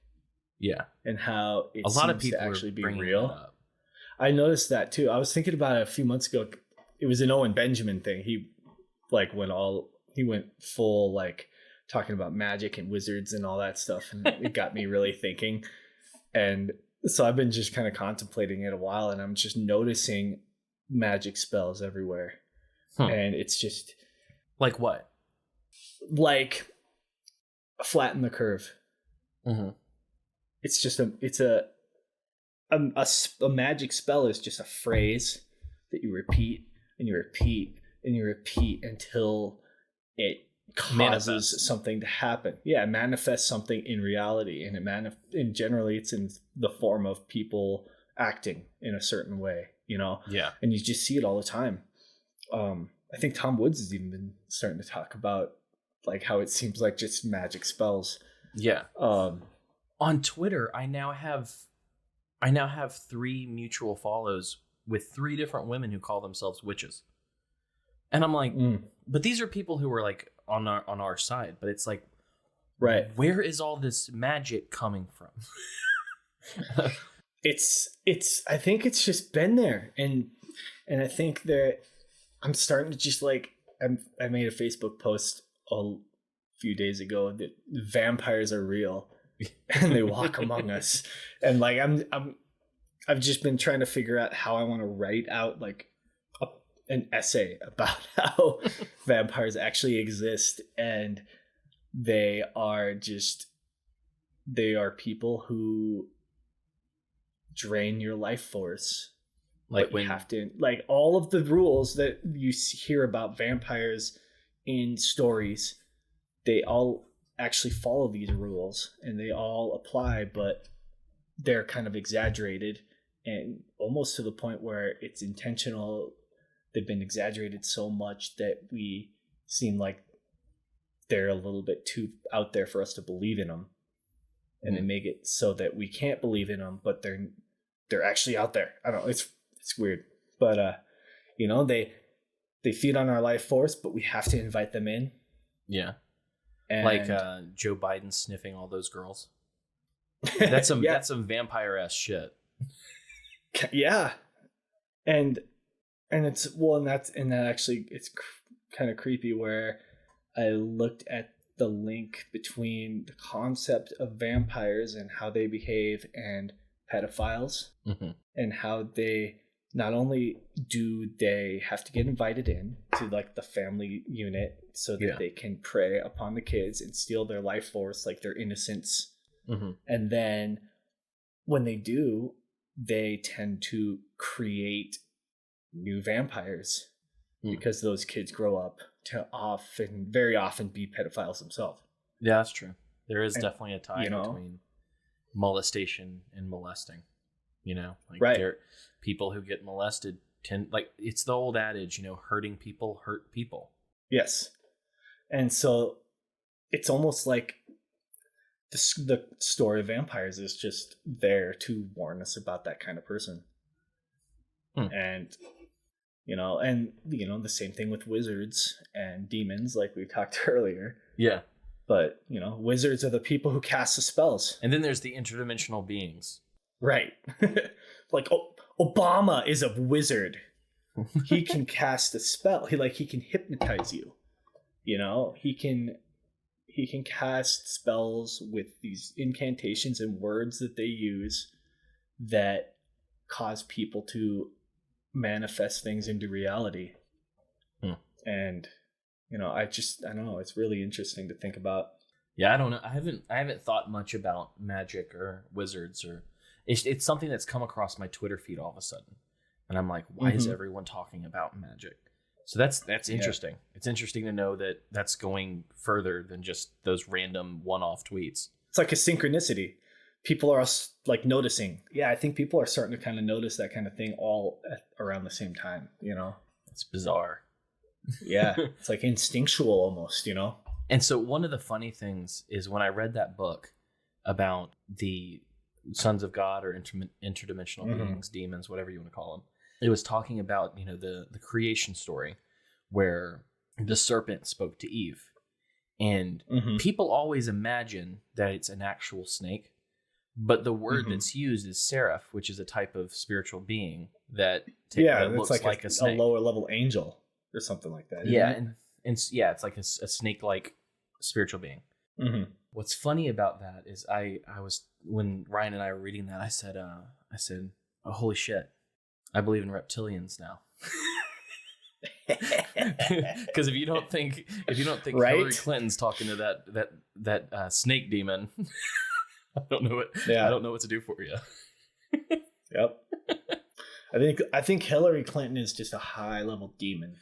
Yeah. And how it seems of people to actually be real. I noticed that too. I was thinking about it a few months ago. It was an Owen Benjamin thing. He went full like talking about magic and wizards and all that stuff. And it got me really thinking. And so I've been just kind of contemplating it a while, and I'm just noticing magic spells everywhere. And it's just like what? Like flatten the curve. It's just a magic spell is just a phrase that you repeat and you repeat and you repeat until it causes something to happen. Yeah, manifests something in reality, and and generally it's in the form of people acting in a certain way, Yeah. And you just see it all the time. I think Tom Woods has even been starting to talk about like how it seems like just magic spells. Yeah. On Twitter, I now have 3 mutual follows with 3 different women who call themselves witches. And I'm like, but these are people who are like on our side, but it's like, right, where is all this magic coming from? It's I think it's just been there, and I think that I'm starting to just like, I made a Facebook post a few days ago that vampires are real and they walk among us. And like, I've just been trying to figure out how I want to write out like an essay about how vampires actually exist. And they are people who drain your life force Like when you have to, like all of the rules that you hear about vampires in stories, they all actually follow these rules and they all apply, but they're kind of exaggerated and almost to the point where it's intentional. They've been exaggerated so much that we seem like they're a little bit too out there for us to believe in them. And they make it so that we can't believe in them, but they're actually out there. I don't know. It's weird, but you know, they feed on our life force, but we have to invite them in. Yeah. And like Joe Biden sniffing all those girls. That's some that's some vampire-ass shit. Yeah. And it's and that actually it's kind of creepy where I looked at the link between the concept of vampires and how they behave and pedophiles, and how they not only do they have to get invited in to like the family unit so that they can prey upon the kids and steal their life force, like their innocence. And then when they do, they tend to create new vampires because those kids grow up to very often be pedophiles themselves. Yeah, that's true. There is definitely a tie between molestation and molesting. You know, like people who get molested it's the old adage, you know, hurting people hurt people. Yes. And so it's almost like the story of vampires is just there to warn us about that kind of person. And the same thing with wizards and demons, like we talked earlier. Yeah. But, you know, wizards are the people who cast the spells. And then there's the interdimensional beings. Right. Like Obama is a wizard. He can cast a spell. He can hypnotize you. You know, he can cast spells with these incantations and words that they use that cause people to manifest things into reality. And you know, I don't know, it's really interesting to think about. Yeah, I don't know. I haven't thought much about magic or wizards, or it's something that's come across my Twitter feed all of a sudden, and I'm like, why is everyone talking about magic? So that's interesting. Yeah. It's interesting to know that that's going further than just those random one-off tweets. It's like a synchronicity. People are like noticing. Yeah, I think people are starting to kind of notice that kind of thing all around the same time, you know? It's bizarre. Yeah, it's like instinctual almost, you know? And so one of the funny things is when I read that book about the sons of God or interdimensional beings, demons, whatever you want to call them, it was talking about, you know, the creation story where the serpent spoke to Eve. And people always imagine that it's an actual snake, but the word that's used is seraph, which is a type of spiritual being that looks like a snake. A lower level angel or something like that. Yeah, and it's like a snake-like spiritual being. What's funny about that is I was, when Ryan and I were reading that, I said, oh, holy shit, I believe in reptilians now. Because if you don't think right? Hillary Clinton's talking to that snake demon, I don't know what to do for you. Yep. I think Hillary Clinton is just a high level demon.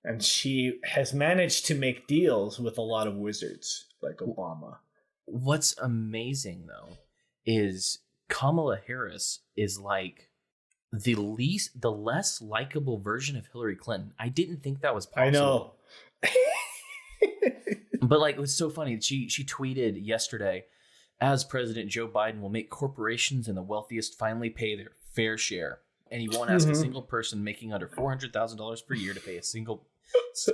And she has managed to make deals with a lot of wizards like Obama. What's amazing though is Kamala Harris is like the less likable version of Hillary Clinton. I didn't think that was possible. I know. But like, it was so funny. She tweeted yesterday, as President Joe Biden will make corporations and the wealthiest finally pay their fair share. And he won't ask a single person making under $400,000 per year to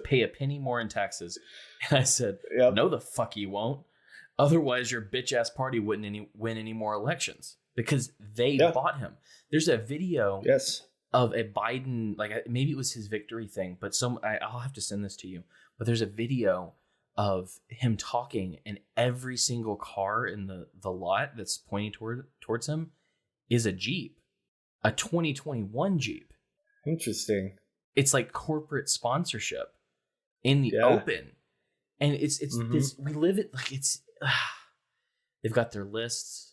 pay a penny more in taxes. And I said, no, the fuck he won't. Otherwise, your bitch ass party wouldn't win any more elections because they bought him. There's a video of a Biden, like maybe it was his victory thing, but I'll have to send this to you. But there's a video of him talking, and every single car in the lot that's pointing towards him is a Jeep, a 2021 Jeep. Interesting. It's like corporate sponsorship in the open, and it's this. We live it like it's. They've got their lists.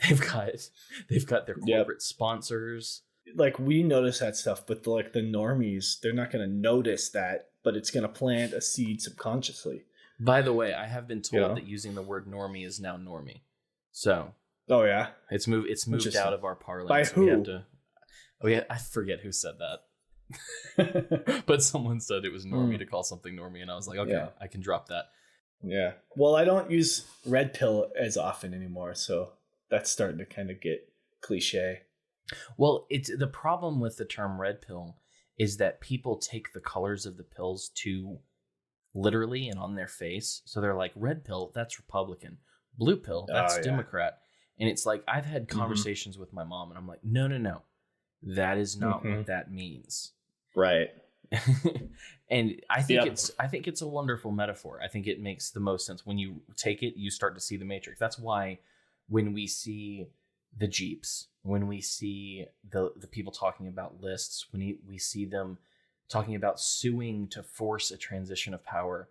they've got their corporate sponsors. Like, we notice that stuff, but the normies, they're not going to notice that, but it's going to plant a seed subconsciously. By the way, I have been told that using the word normie is now normie. So. Oh yeah, it's moved out of our parlance. By who? I forget who said that. But someone said it was normie to call something normie, and I was like, okay, I can drop that. Yeah. Well, I don't use red pill as often anymore, so that's starting to kind of get cliche. Well, it's the problem with the term red pill is that people take the colors of the pills too literally and on their face. So they're like, red pill, that's Republican. Blue pill, that's Democrat. And it's like, I've had conversations with my mom, and I'm like, no. That is not what that means. Right. And I think it's a wonderful metaphor. I think it makes the most sense. When you take it, you start to see the matrix. That's why when we see the Jeeps, when we see the people talking about lists, when we see them talking about suing to force a transition of power,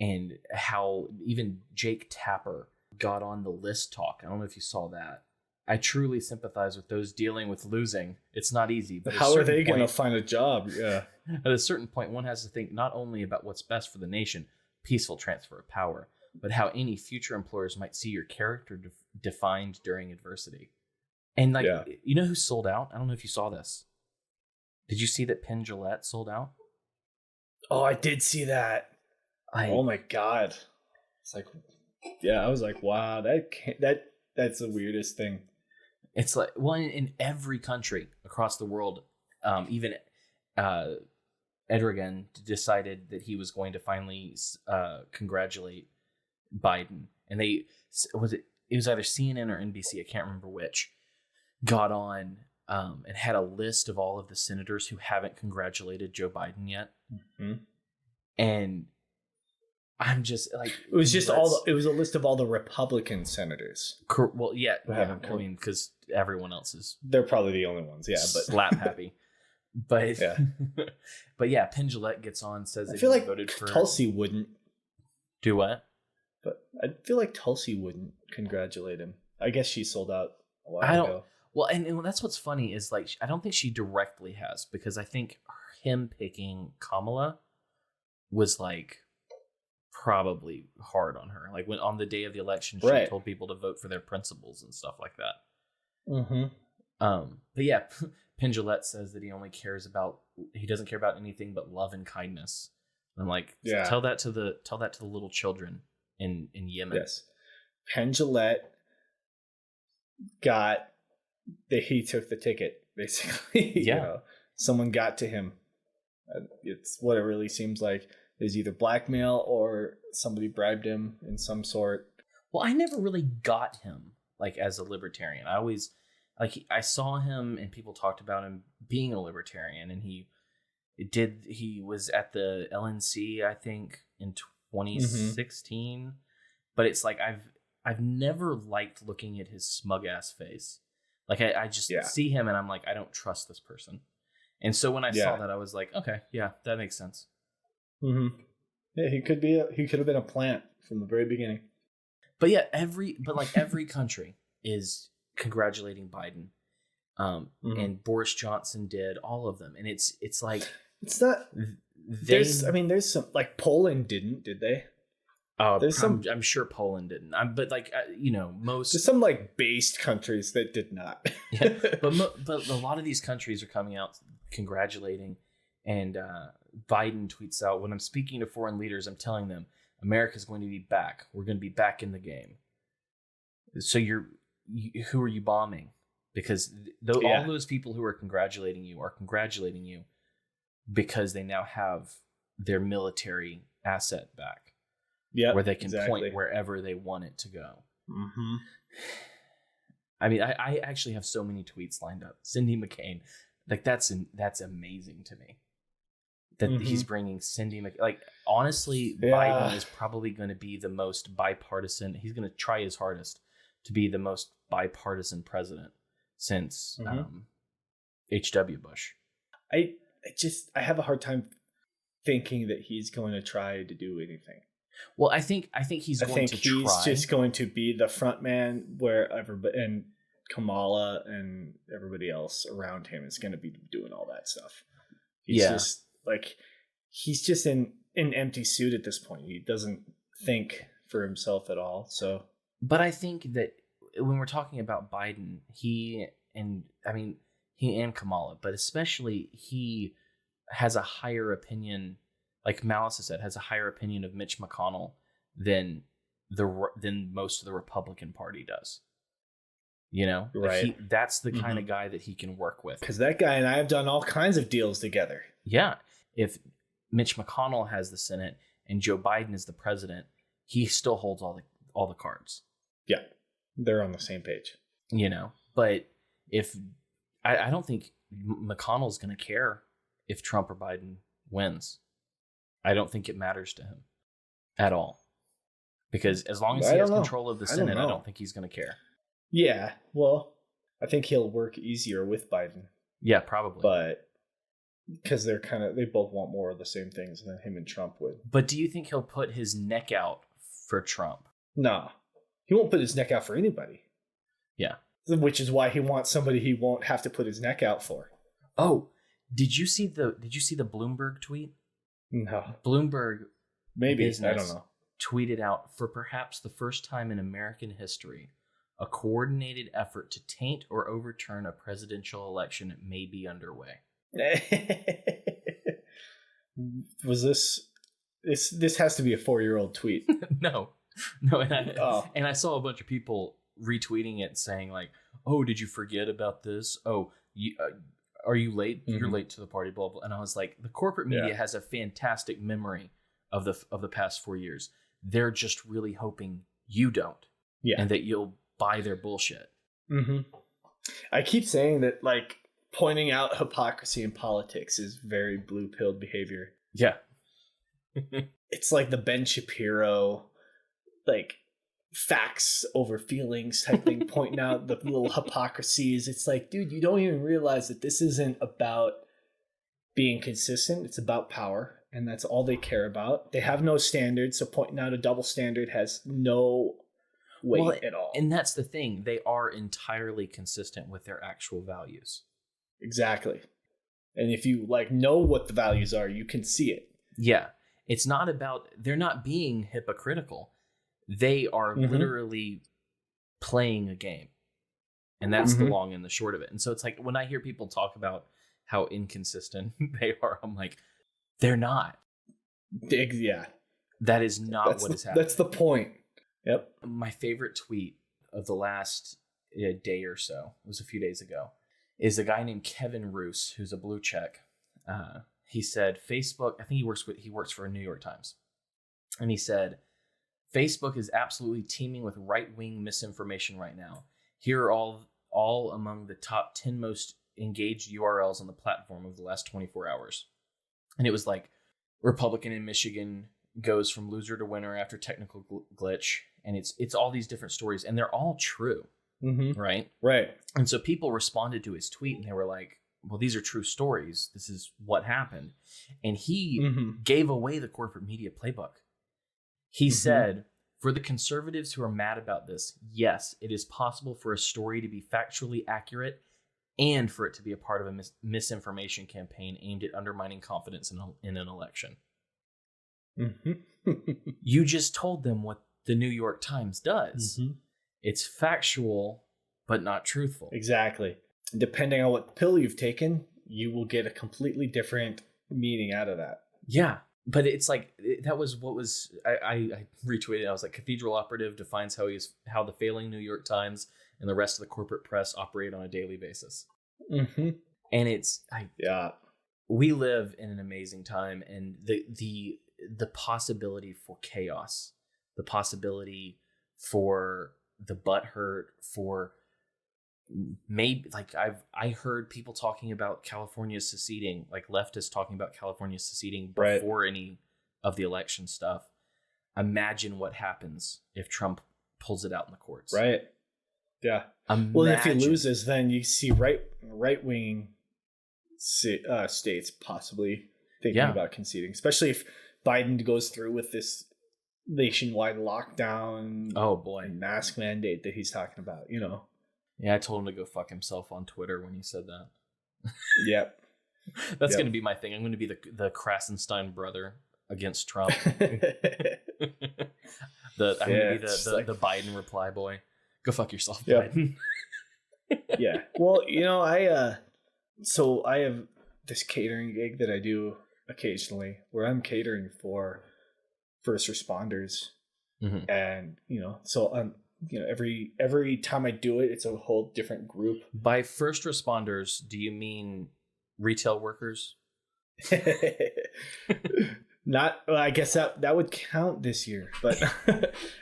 and how even Jake Tapper got on the list talk. I don't know if you saw that. I truly sympathize with those dealing with losing. It's not easy. But how are they going to find a job? Yeah. At a certain point, one has to think not only about what's best for the nation, peaceful transfer of power, but how any future employers might see your character defined during adversity. And you know who sold out? I don't know if you saw this. Did you see that Penn Jillette sold out? Oh, I did see that. Oh my God. It's like, I was like, wow, that's the weirdest thing. It's like, well, in every country across the world, even Erdogan decided that he was going to finally congratulate Biden, and it was either CNN or NBC, I can't remember which, got on and had a list of all of the senators who haven't congratulated Joe Biden yet, and I'm just like, it was just it was a list of all the Republican senators. Well, I mean, because everyone else they're probably the only ones, but slap happy. But but Penn Jillette gets on, says that he voted for Tulsi wouldn't do what? But I feel like Tulsi wouldn't congratulate him. I guess she sold out a while ago. Well, and that's what's funny is, like, I don't think she directly has, because I think him picking Kamala was like probably hard on her. Like, when on the day of the election, she told people to vote for their principles and stuff like that. But Penn Jillette says that he doesn't care about anything but love and kindness. And I'm like, tell that to the little children in Yemen. Yes. Penn Jillette he took the ticket, basically. Yeah. Someone got to him. It's what it really seems like. There's either blackmail or somebody bribed him in some sort. Well, I never really got him, like, as a libertarian. I always, I saw him and people talked about him being a libertarian, and he was at the LNC, I think, in 2016. But it's like, I've never liked looking at his smug ass face. Like, I just see him and I'm like, I don't trust this person. And so when I saw that, I was like, okay, that makes sense. Yeah, he could have been a plant from the very beginning. But every country is congratulating Biden. And Boris Johnson did, all of them. And it's like, it's not, there's some, like, Poland did they? Oh, I'm sure Poland didn't. But most, there's some like based countries that did not. but a lot of these countries are coming out congratulating, and Biden tweets out, "When I'm speaking to foreign leaders, I'm telling them America's going to be back. We're going to be back in the game." So who are you bombing? Because all those people who are congratulating you because they now have their military asset back. Yeah, where they can point wherever they want it to go. I mean, I actually have so many tweets lined up. Cindy McCain, like, that's amazing to me. That he's bringing Cindy McCain. Like, honestly, Biden is probably going to be the most bipartisan. He's going to try his hardest to be the most bipartisan president since H.W. Bush. I have a hard time thinking that he's going to try to do anything. Well, I think he's going to try. He's just going to be the front man wherever, and Kamala and everybody else around him is going to be doing all that stuff. He's just like, he's just in an empty suit at this point. He doesn't think for himself at all. So, but I think that when we're talking about Biden, he and Kamala, but especially he has a higher opinion, like Malice has said, has a higher opinion of Mitch McConnell than most of the Republican Party does. You know, right? That's the kind of guy that he can work with. Because that guy and I have done all kinds of deals together. Yeah. If Mitch McConnell has the Senate and Joe Biden is the president, he still holds all the cards. Yeah. They're on the same page. You know, but if I don't think McConnell's going to care if Trump or Biden wins. I don't think it matters to him at all. Because as long as he has control of the Senate, I don't think he's going to care. Yeah, well, I think he'll work easier with Biden. Yeah, probably. But because they both want more of the same things than him and Trump would. But do you think he'll put his neck out for Trump? Nah, he won't put his neck out for anybody. Yeah. Which is why he wants somebody he won't have to put his neck out for. Oh, did you see the Bloomberg tweet? No. Bloomberg Business I don't know. Tweeted out, for perhaps the first time in American history, a coordinated effort to taint or overturn a presidential election may be underway. Was this has to be a 4-year-old tweet? No, and I saw a bunch of people retweeting it saying like, "Oh, did you forget about this? Oh, are you late? Mm-hmm. You're late to the party." Blah blah. And I was like, the corporate media has a fantastic memory of the past 4 years. They're just really hoping you don't, and that you'll buy their bullshit. Mm-hmm. I keep saying that, like, pointing out hypocrisy in politics is very blue-pilled behavior. Yeah. It's like the Ben Shapiro, like, facts over feelings type thing, pointing out the little hypocrisies. It's like, dude, you don't even realize that this isn't about being consistent. It's about power, and that's all they care about. They have no standards, so pointing out a double standard has no weight at all. And that's the thing. They are entirely consistent with their actual values. Exactly. And if you know what the values are, you can see it. Yeah. It's not about, they're not being hypocritical. They are literally playing a game. And that's the long and the short of it. And so it's like, when I hear people talk about how inconsistent they are, I'm like, they're not. Yeah. That is not what is happening. That's the point. Yep. My favorite tweet of the last day or so, it was a few days ago, is a guy named Kevin Roos, who's a blue check. He said, Facebook, I think he works for New York Times. And he said, Facebook is absolutely teeming with right-wing misinformation right now. Here are all among the top 10 most engaged URLs on the platform of the last 24 hours. And it was like, Republican in Michigan goes from loser to winner after technical glitch. And it's all these different stories, and they're all true. Right? Right. And so people responded to his tweet, and they were like, well, these are true stories. This is what happened. And he gave away the corporate media playbook. He said, for the conservatives who are mad about this, yes, it is possible for a story to be factually accurate and for it to be a part of a misinformation campaign aimed at undermining confidence in an election. You just told them what the New York Times does. It's factual, but not truthful. Exactly. Depending on what pill you've taken, you will get a completely different meaning out of that. Yeah. But it's like, that was what was, I retweeted. I was like, Cathedral Operative defines how the failing New York Times and the rest of the corporate press operate on a daily basis. And it's, we live in an amazing time, and the possibility for chaos, the possibility for the butthurt, for maybe, like, I heard people talking about California seceding, like leftists talking about California seceding before any of the election stuff. Imagine what happens if Trump pulls it out in the courts. Right. Yeah. Well, if he loses, then you see right-wing states possibly thinking about conceding, especially if Biden goes through with this nationwide lockdown. Oh boy, mask mandate that he's talking about. Yeah, I told him to go fuck himself on Twitter when he said that. Yep. That's going to be my thing. I'm going to be the Krasenstein brother against Trump. I'm going to be the Biden reply boy. Go fuck yourself, Biden. Yeah. Well, I have this catering gig that I do occasionally where I'm catering for first responders. Mm-hmm. And, so I'm, every time I do it, it's a whole different group. By first responders, do you mean retail workers? I guess that would count this year, but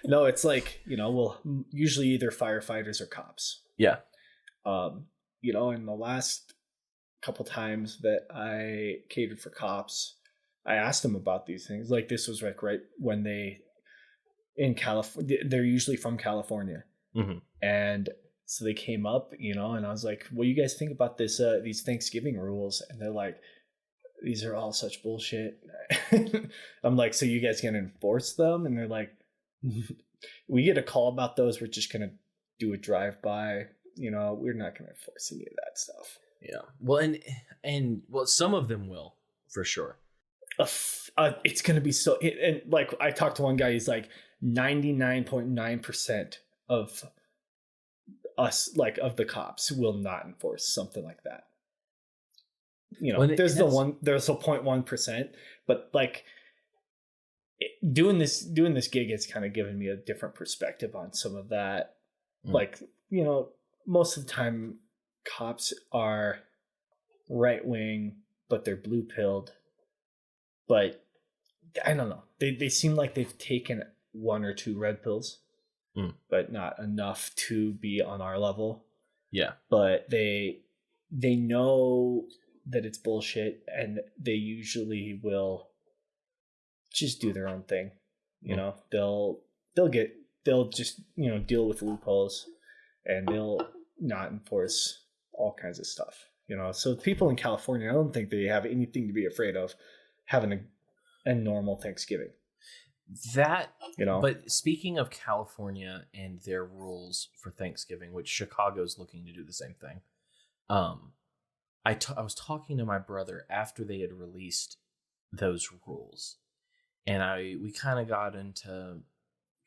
no, it's like, we'll usually either firefighters or cops. Yeah. In the last couple times that I catered for cops, I asked them about these things. Like this was like right when in California, they're usually from California. Mm-hmm. And so they came up, and I was like, what do you guys think about this, these Thanksgiving rules? And they're like, these are all such bullshit. I'm like, so you guys can enforce them? And they're like, we get a call about those. We're just going to do a drive-by. We're not going to enforce any of that stuff. Yeah. Well, and some of them will, for sure. It's going to be so, and like I talked to one guy, he's like 99.9% of us, like of the cops, will not enforce something like that. There's a 0.1%, but like doing this gig has kind of given me a different perspective on some of that. Like, most of the time cops are right wing, but they're blue pilled. But I don't know. They seem like they've taken one or two red pills, but not enough to be on our level. Yeah. But they know that it's bullshit, and they usually will just do their own thing. They'll just deal with loopholes, and they'll not enforce all kinds of stuff. So people in California, I don't think they have anything to be afraid of having a normal Thanksgiving. But speaking of California and their rules for Thanksgiving, which Chicago's looking to do the same thing. I was talking to my brother after they had released those rules, and we kind of got into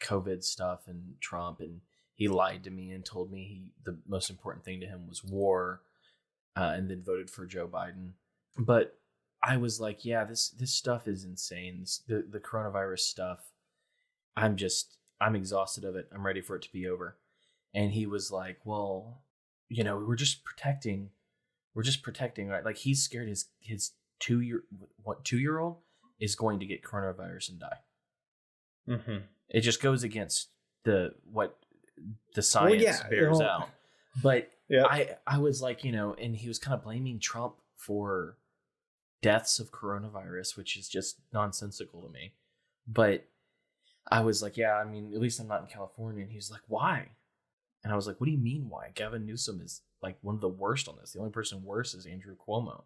COVID stuff and Trump, and he lied to me and told me the most important thing to him was war, and then voted for Joe Biden. But I was like, yeah, this stuff is insane. The coronavirus stuff, I'm exhausted of it. I'm ready for it to be over. And he was like, well, we're just protecting, right? Like he's scared his 2-year-old is going to get coronavirus and die. Mm-hmm. It just goes against what the science bears out. But I was like, and he was kind of blaming Trump for deaths of coronavirus, which is just nonsensical to me. But I was like, yeah, I mean, at least I'm not in California. And he's like, why? And I was like, what do you mean why? Gavin Newsom is like one of the worst on this. The only person worse is Andrew Cuomo.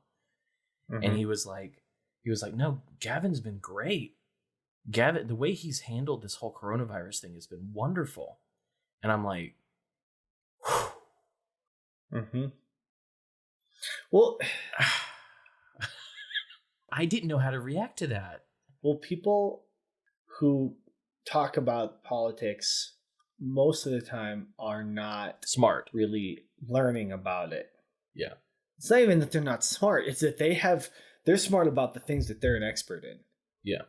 Mm-hmm. And he was like, no, Gavin's been great. Gavin, the way he's handled this whole coronavirus thing has been wonderful. And I'm like, mm-hmm. Well, I didn't know how to react to that. Well, people who talk about politics most of the time are not smart, really learning about it. Yeah. It's not even that they're not smart. It's that they're smart about the things that they're an expert in. Yeah.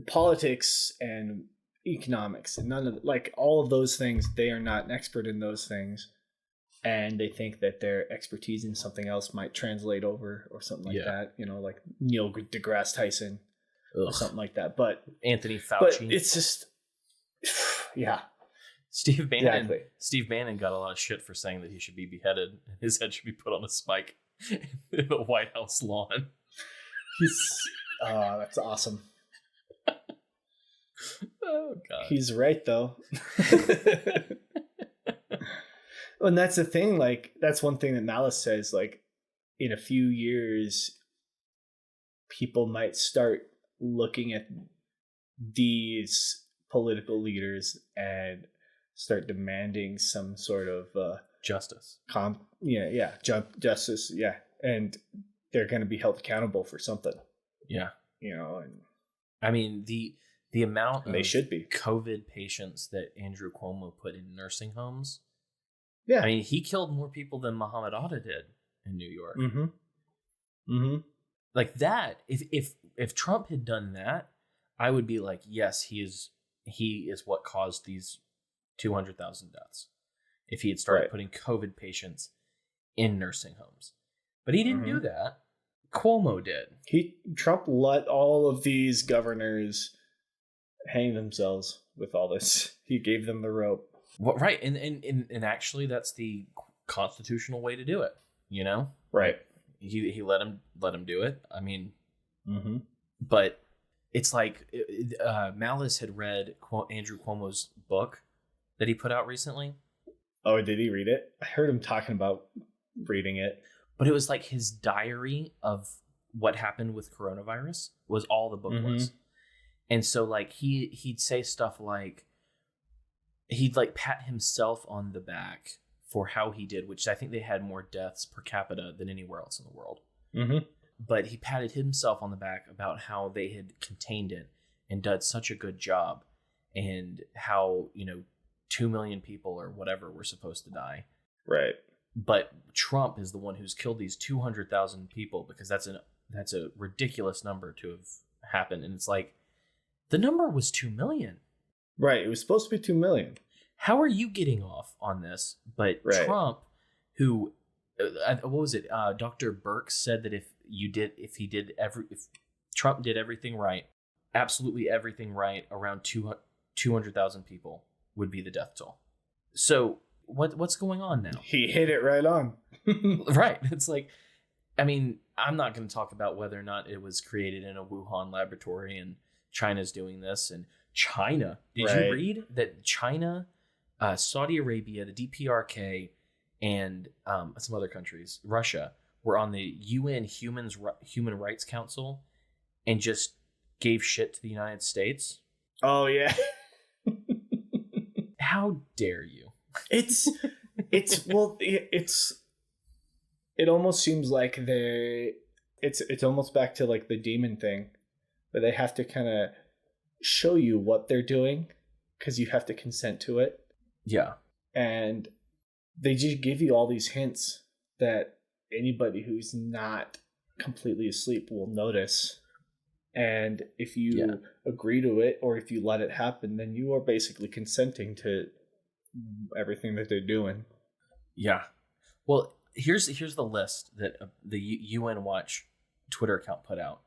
Politics and economics and all of those things, they are not an expert in those things. And they think that their expertise in something else might translate over or something like that. Like Neil deGrasse Tyson or something like that. But Anthony Fauci. But it's just, yeah. Steve Bannon got a lot of shit for saying that he should be beheaded. His head should be put on a spike in the White House lawn. That's awesome. Oh God. He's right though. And that's the thing, like, that's one thing that Malice says, like, in a few years, people might start looking at these political leaders and start demanding some sort of justice. Justice. Yeah. And they're going to be held accountable for something. Yeah. And I mean, the amount they should be COVID patients that Andrew Cuomo put in nursing homes. Yeah. I mean, he killed more people than Muhammad Atta did in New York. Like that, if Trump had done that, I would be like, yes, he is what caused these 200,000 deaths. If he had started putting COVID patients in nursing homes. But he didn't do that. Cuomo did. Trump let all of these governors hang themselves with all this. He gave them the rope. Well, right. And actually that's the constitutional way to do it, Right. He let him do it. I mean, but it's like Malice had read Andrew Cuomo's book that he put out recently. Oh, did he read it? I heard him talking about reading it. But it was like his diary of what happened with coronavirus was all the book was. And so like he'd say stuff like, he'd like pat himself on the back for how he did, which I think they had more deaths per capita than anywhere else in the world. But he patted himself on the back about how they had contained it and done such a good job, and how, 2 million people or whatever were supposed to die. Right. But Trump is the one who's killed these 200,000 people, because that's a ridiculous number to have happened. And it's like, the number was 2 million. Right. It was supposed to be 2 million. How are you getting off on this? But Trump, who, what was it? Dr. Birx said that if Trump did everything right, absolutely everything right, around 200,000 people would be the death toll. So what's going on now? He hit it right on. Right. It's like, I mean, I'm not going to talk about whether or not it was created in a Wuhan laboratory and China's doing this. And China, did you read that China, Saudi Arabia, the DPRK, and some other countries, Russia, were on the UN Human Rights Council and just gave shit to the United States? Oh, yeah. How dare you? It almost seems like it's almost back to like the demon thing, where they have to kind of show you what they're doing because you have to consent to it. Yeah. And they just give you all these hints that anybody who's not completely asleep will notice. And if you agree to it, or if you let it happen, then you are basically consenting to everything that they're doing. Yeah. Well, here's the list that the UN Watch Twitter account put out.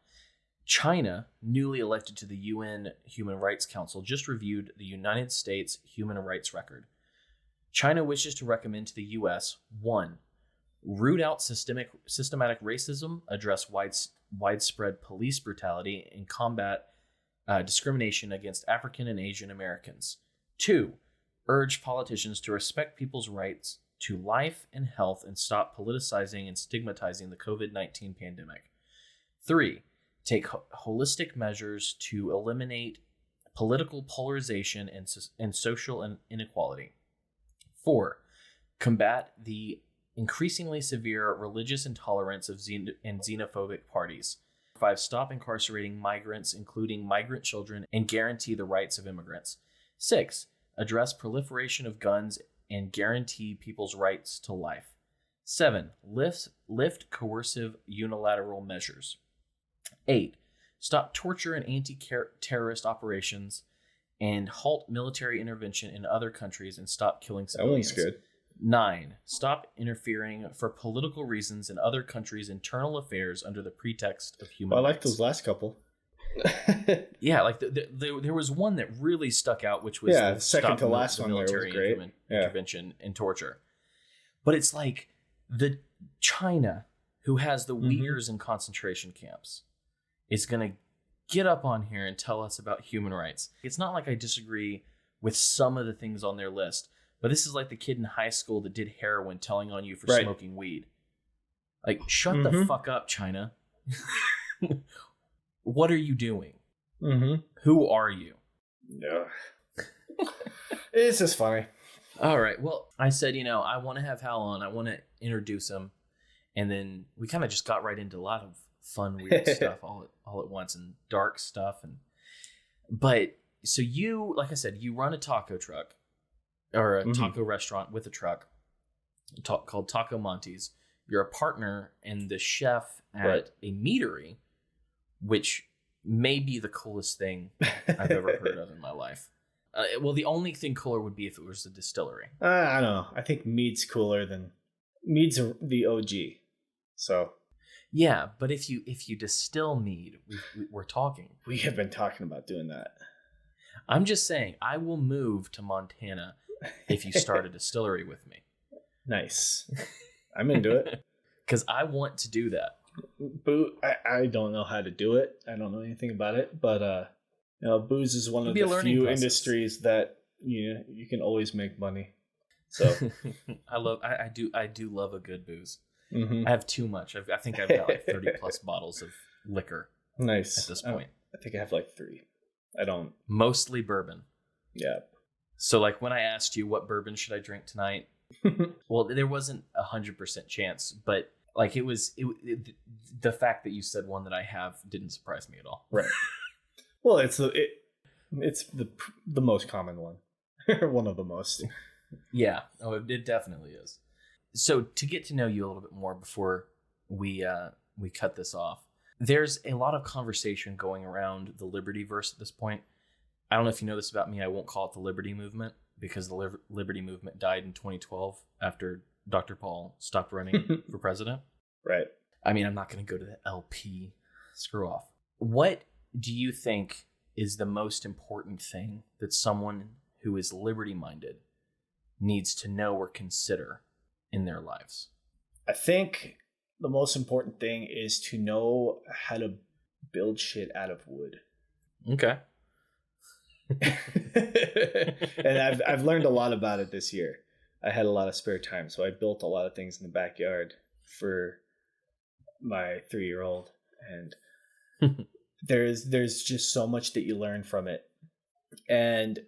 China, newly elected to the UN Human Rights Council, just reviewed the United States human rights record. China wishes to recommend to the U.S. 1. Root out systematic racism, address widespread police brutality, and combat discrimination against African and Asian Americans. 2. Urge politicians to respect people's rights to life and health and stop politicizing and stigmatizing the COVID-19 pandemic. 3. Take holistic measures to eliminate political polarization and social inequality. 4. Combat the increasingly severe religious intolerance of and xenophobic parties. 5. Stop incarcerating migrants, including migrant children, and guarantee the rights of immigrants. 6. Address proliferation of guns and guarantee people's rights to life. 7. Lift coercive unilateral measures. 8. Stop torture and anti-terrorist operations and halt military intervention in other countries and stop killing civilians. That one's good. 9. Stop interfering for political reasons in other countries' internal affairs under the pretext of human rights. I like those last couple. Yeah, like there was one that really stuck out, which was the second to last one. Military there was great. Intervention and torture. But it's like the China, who has the Uyghurs in concentration camps, is going to get up on here and tell us about human rights. It's not like I disagree with some of the things on their list, but this is like the kid in high school that did heroin telling on you for smoking weed. Like, shut the fuck up, China. What are you doing? Who are you? Yeah. It's just funny. All right. Well, I said, I want to have Hal on. I want to introduce him. And then we kind of just got right into a lot of fun, weird stuff all at once and dark stuff. But so you, like I said, you run a taco truck or a taco restaurant with a truck called Taco Monty's. You're a partner and the chef at a meadery, which may be the coolest thing I've ever heard of in my life. Well, the only thing cooler would be if it was a distillery. I don't know. I think mead's cooler than mead's the OG. So yeah, but if you distill mead, we're talking. We have been talking about doing that. I'm just saying, I will move to Montana if you start a distillery with me. Nice. I'm into it. Because I want to do that. I don't know how to do it. I don't know anything about it, but booze is one of the few industries that you can always make money. So I do love a good booze. Mm-hmm. I have too much. I think I've got like 30 plus bottles of liquor. Nice. At this point, I think I have like 3. I don't. Mostly bourbon. Yeah. So like when I asked you what bourbon should I drink tonight, well, there wasn't 100% chance, but like it was the fact that you said one that I have didn't surprise me at all. Right. Well, it's the most common one. One of the most. Yeah. Oh, it definitely is. So to get to know you a little bit more before we cut this off, there's a lot of conversation going around the Liberty verse at this point. I don't know if you know this about me. I won't call it the Liberty movement because the Liberty movement died in 2012 after Dr. Paul stopped running for president. Right. I mean, I'm not going to go to the LP. Screw off. What do you think is the most important thing that someone who is liberty-minded needs to know or consider in their lives? I think the most important thing is to know how to build shit out of wood. Okay. And I've learned a lot about it this year. I had a lot of spare time, so I built a lot of things in the backyard for my 3-year-old, and there's just so much that you learn from it. And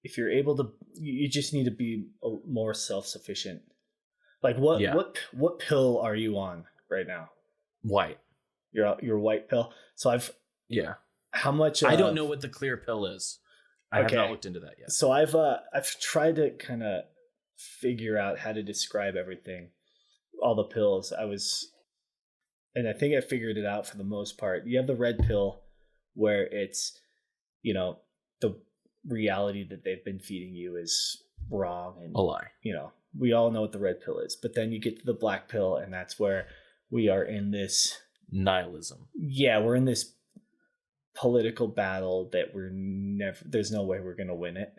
if you're able to, you just need to be more self-sufficient. Like what pill are you on right now? White. Your white pill. So how much? I don't know what the clear pill is. I have not looked into that yet. So I've tried to kind of figure out how to describe everything, all the pills. And I think I figured it out for the most part. You have the red pill, where it's, the reality that they've been feeding you is wrong and a lie. We all know what the red pill is, but then you get to the black pill, and that's where we are in this nihilism. Yeah, we're in this political battle that there's no way we're going to win it.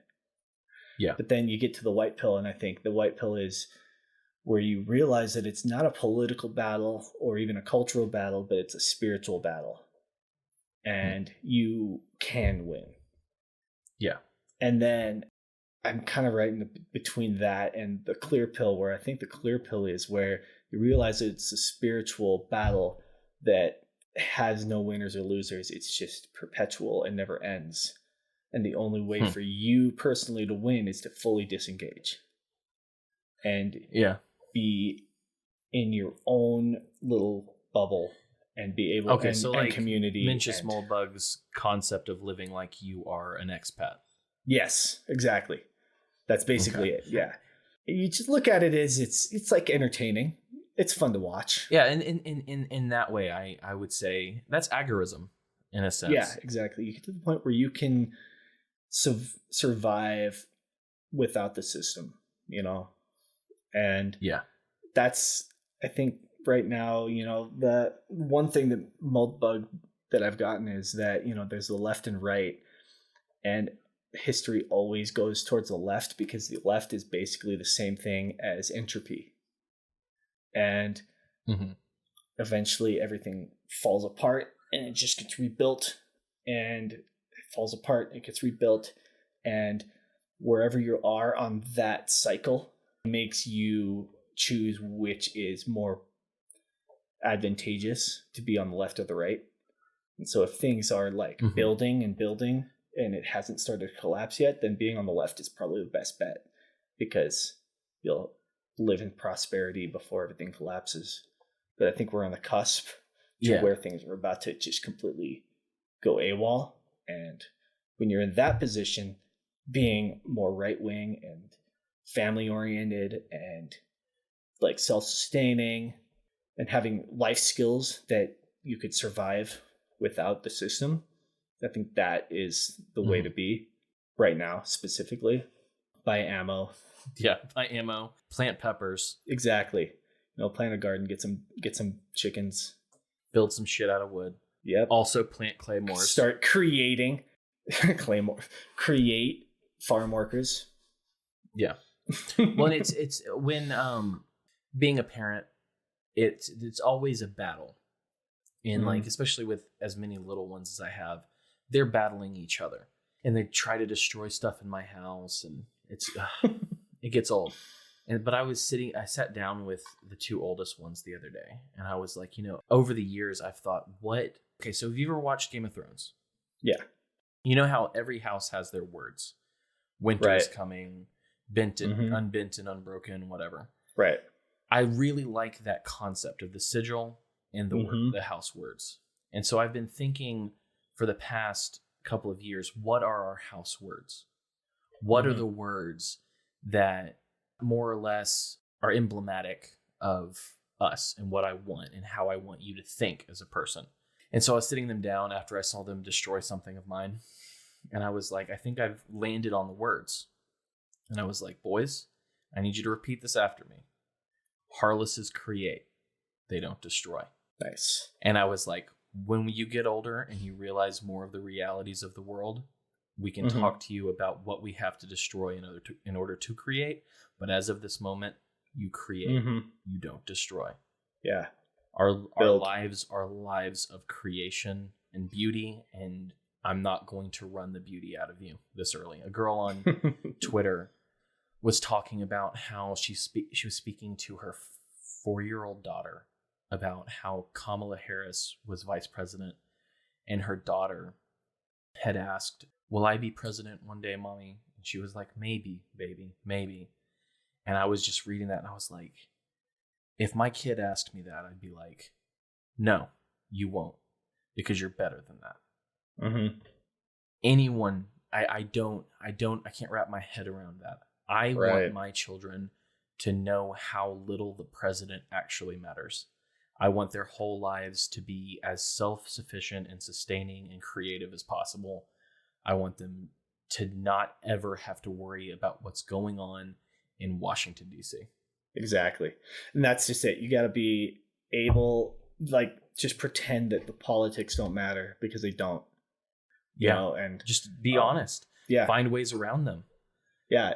Yeah. But then you get to the white pill, and I think the white pill is where you realize that it's not a political battle or even a cultural battle, but it's a spiritual battle. And you can win. Yeah. And then I'm kind of right in between that and the clear pill, where I think the clear pill is where you realize that it's a spiritual battle that has no winners or losers. It's just perpetual and never ends. And the only way for you personally to win is to fully disengage and be in your own little bubble and be able so and like community. Mencius Moldbug's concept of living like you are an expat. Yes, exactly. That's basically it. Yeah. You just look at it as it's like entertaining. It's fun to watch. Yeah, and in that way, I would say that's agorism in a sense. Yeah, exactly. You get to the point where you can survive without the system, and that's, I think right now, the one thing that Moldbug that I've gotten is that, there's the left and right, and history always goes towards the left because the left is basically the same thing as entropy. And eventually everything falls apart and it just gets rebuilt, and it falls apart, it gets rebuilt, and wherever you are on that cycle makes you choose which is more advantageous to be on the left or the right. And so if things are like building and it hasn't started to collapse yet, then being on the left is probably the best bet. because you'll live in prosperity before everything collapses. But I think we're on the cusp to where things are about to just completely go AWOL. And when you're in that position, being more right-wing and family-oriented and like self-sustaining and having life skills that you could survive without the system, I think that is the way to be right now, specifically. Buy ammo. Yeah, buy ammo. Plant peppers. Exactly. Plant a garden. Get some chickens. Build some shit out of wood. Yep. Also plant claymores. Start creating claymore. Create farm workers. Yeah. Well, it's when being a parent, it's always a battle. And like, especially with as many little ones as I have, they're battling each other and they try to destroy stuff in my house, and it's it gets old. But I sat down with the two oldest ones the other day, and I was like, over the years I've thought, okay, so have you ever watched Game of Thrones? Yeah. You know how every house has their words. Winter's coming, bent and unbent and unbroken, whatever. Right. I really like that concept of the sigil and the house words. And so I've been thinking for the past couple of years, what are our house words? What are the words that more or less are emblematic of us and what I want and how I want you to think as a person? And so I was sitting them down after I saw them destroy something of mine. And I was like, I think I've landed on the words. And I was like, boys, I need you to repeat this after me. Harlesses create. They don't destroy. Nice. And I was like, when you get older and you realize more of the realities of the world, we can talk to you about what we have to destroy in order to create. But as of this moment, you create. You don't destroy. Yeah. Our lives are lives of creation and beauty, and I'm not going to run the beauty out of you this early. A girl on Twitter was talking about how she was speaking to her 4-year-old daughter about how Kamala Harris was vice president, and her daughter had asked, "Will I be president one day, mommy?" And she was like, "Maybe, baby, maybe." And I was just reading that, and I was like, if my kid asked me that, I'd be like, "No, you won't, because you're better than that." Anyone, I can't wrap my head around that. I want my children to know how little the president actually matters. I want their whole lives to be as self-sufficient and sustaining and creative as possible. I want them to not ever have to worry about what's going on in Washington, D.C. Exactly. And that's just it. You got to be able, just pretend that the politics don't matter, because they don't. Yeah. And just be honest. Yeah. Find ways around them. Yeah.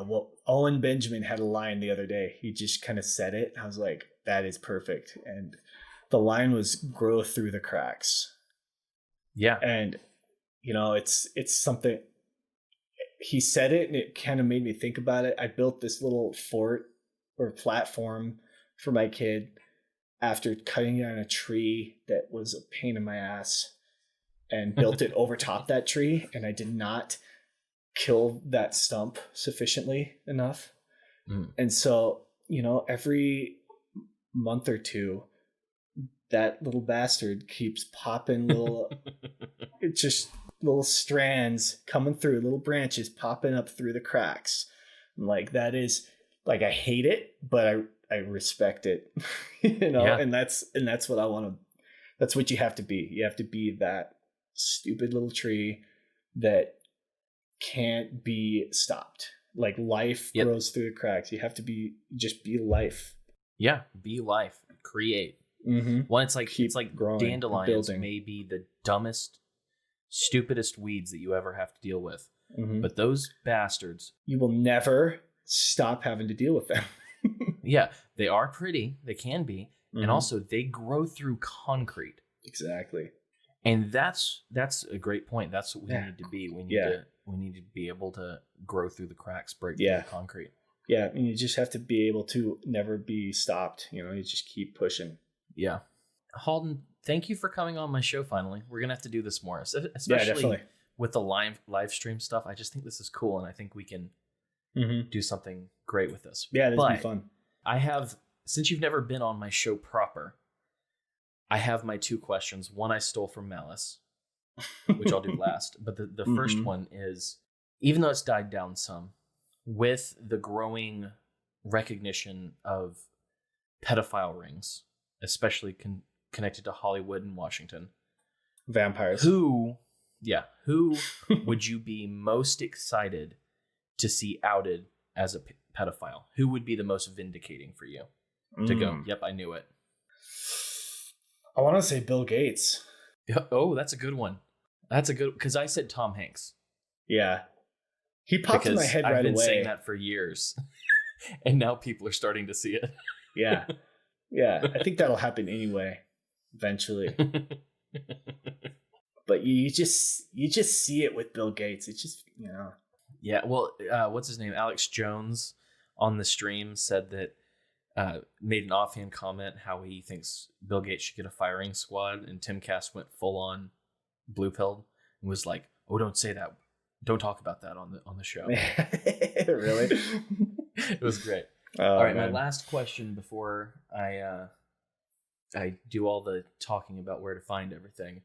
Well, Owen Benjamin had a line the other day. He just kind of said it. I was like, that is perfect. And the line was grow through the cracks. Yeah. And, it's something, he said it and it kind of made me think about it. I built this little fort or platform for my kid after cutting down a tree that was a pain in my ass, and built it over top that tree. And I did not kill that stump sufficiently enough. And so, every month or two, that little bastard keeps popping little strands coming through, little branches popping up through the cracks. That is I hate it, but I respect it. And that's what I want to, that's what you have to be. You have to be that stupid little tree that can't be stopped. Life grows through the cracks. You have to be life. Yeah, be life. Create. Well, it's like growing, dandelions may be the dumbest, stupidest weeds that you ever have to deal with. But those bastards, you will never stop having to deal with them. Yeah, they are pretty. They can be. And also they grow through concrete. Exactly. And that's a great point. That's what we need to be. We need to be able to grow through the cracks, break through the concrete. Yeah, and you just have to be able to never be stopped. You just keep pushing. Yeah. Halden, thank you for coming on my show finally. We're going to have to do this more, especially with the live stream stuff, I just think this is cool, and I think we can do something great with this. Yeah, this would be fun. I have, since you've never been on my show proper, I have my 2 questions. One I stole from Malice, which I'll do last. But the first one is, even though it's died down some, with the growing recognition of pedophile rings, especially connected to Hollywood and Washington. Vampires. Who would you be most excited to see outed as a pedophile? Who would be the most vindicating for you to go, yep, I knew it? I want to say Bill Gates. Oh, that's a good one. That's a good, because I said Tom Hanks. Yeah. He popped in my head right away. I've been saying that for years. And now people are starting to see it. Yeah. Yeah. I think that'll happen anyway, eventually. But you just see it with Bill Gates. It's just, Yeah. Well, what's his name? Alex Jones on the stream said that, made an offhand comment how he thinks Bill Gates should get a firing squad, and Tim Cass went full on blue pilled and was like, "Oh, don't say that. Don't talk about that on the show." Really? It was great. All right, man. My last question before I do all the talking about where to find everything.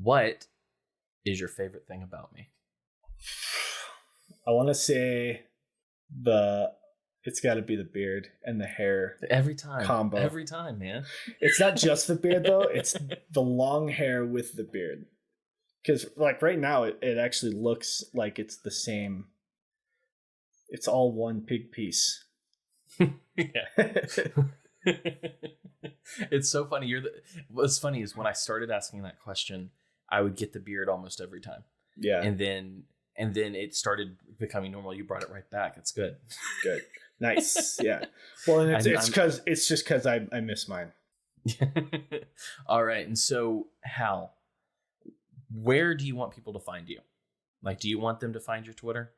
What is your favorite thing about me? I want to say it's got to be the beard and the hair. Every time. Combo. Every time, man. It's not just the beard, though. It's the long hair with the beard. Because, like, right now, it actually looks like it's the same. It's all one big piece. Yeah. It's so funny. What's funny is when I started asking that question, I would get the beard almost every time. Yeah. And then it started becoming normal. You brought it right back. It's good. Good. Nice. Yeah. Well, and it's just because I miss mine. All right. And so, Hal, where do you want people to find you? Like, do you want them to find your Twitter?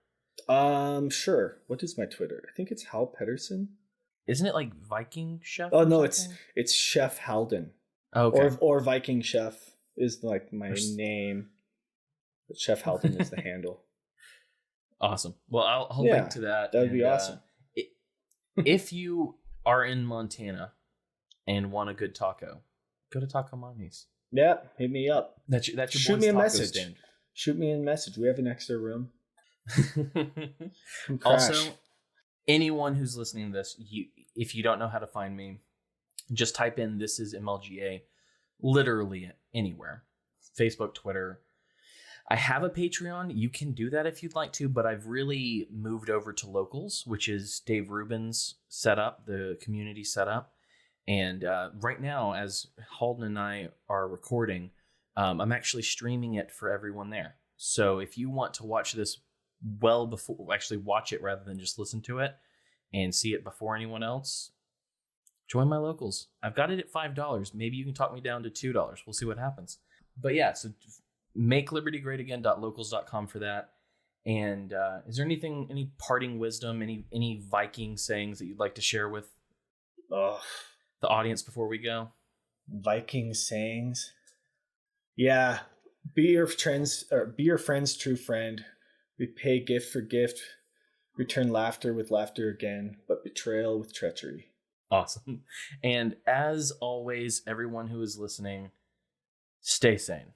Sure. What is my Twitter? I think it's Hal Pedersen. Isn't it like Viking Chef? Oh no, it's Chef Halden. Okay. Or Viking Chef is like my name. But Chef Halden is the handle. Awesome. Well, I'll link to that. That would be awesome. If you are in Montana and want a good taco, go to Taco Mommy's. Yeah, hit me up. That's your Shoot me a message. Stand. Shoot me a message. We have an extra room. Also, anyone who's listening to this, if you don't know how to find me, just type in "This is MLGA," literally anywhere. Facebook, Twitter. I have a Patreon. You can do that if you'd like to, but I've really moved over to Locals, which is Dave Rubin's setup, the community setup. And right now, as Halden and I are recording, I'm actually streaming it for everyone there. So if you want to watch this actually watch it rather than just listen to it and see it before anyone else, join my Locals. I've got it at $5. Maybe you can talk me down to $2. We'll see what happens. But yeah, so makelibertygreatagain.locals.com for that. And is there any parting wisdom, any Viking sayings that you'd like to share with the audience before we go? Viking sayings? Yeah. Be your friend's true friend. Repay gift for gift. Return laughter with laughter again, but betrayal with treachery. Awesome. And as always, everyone who is listening, stay sane.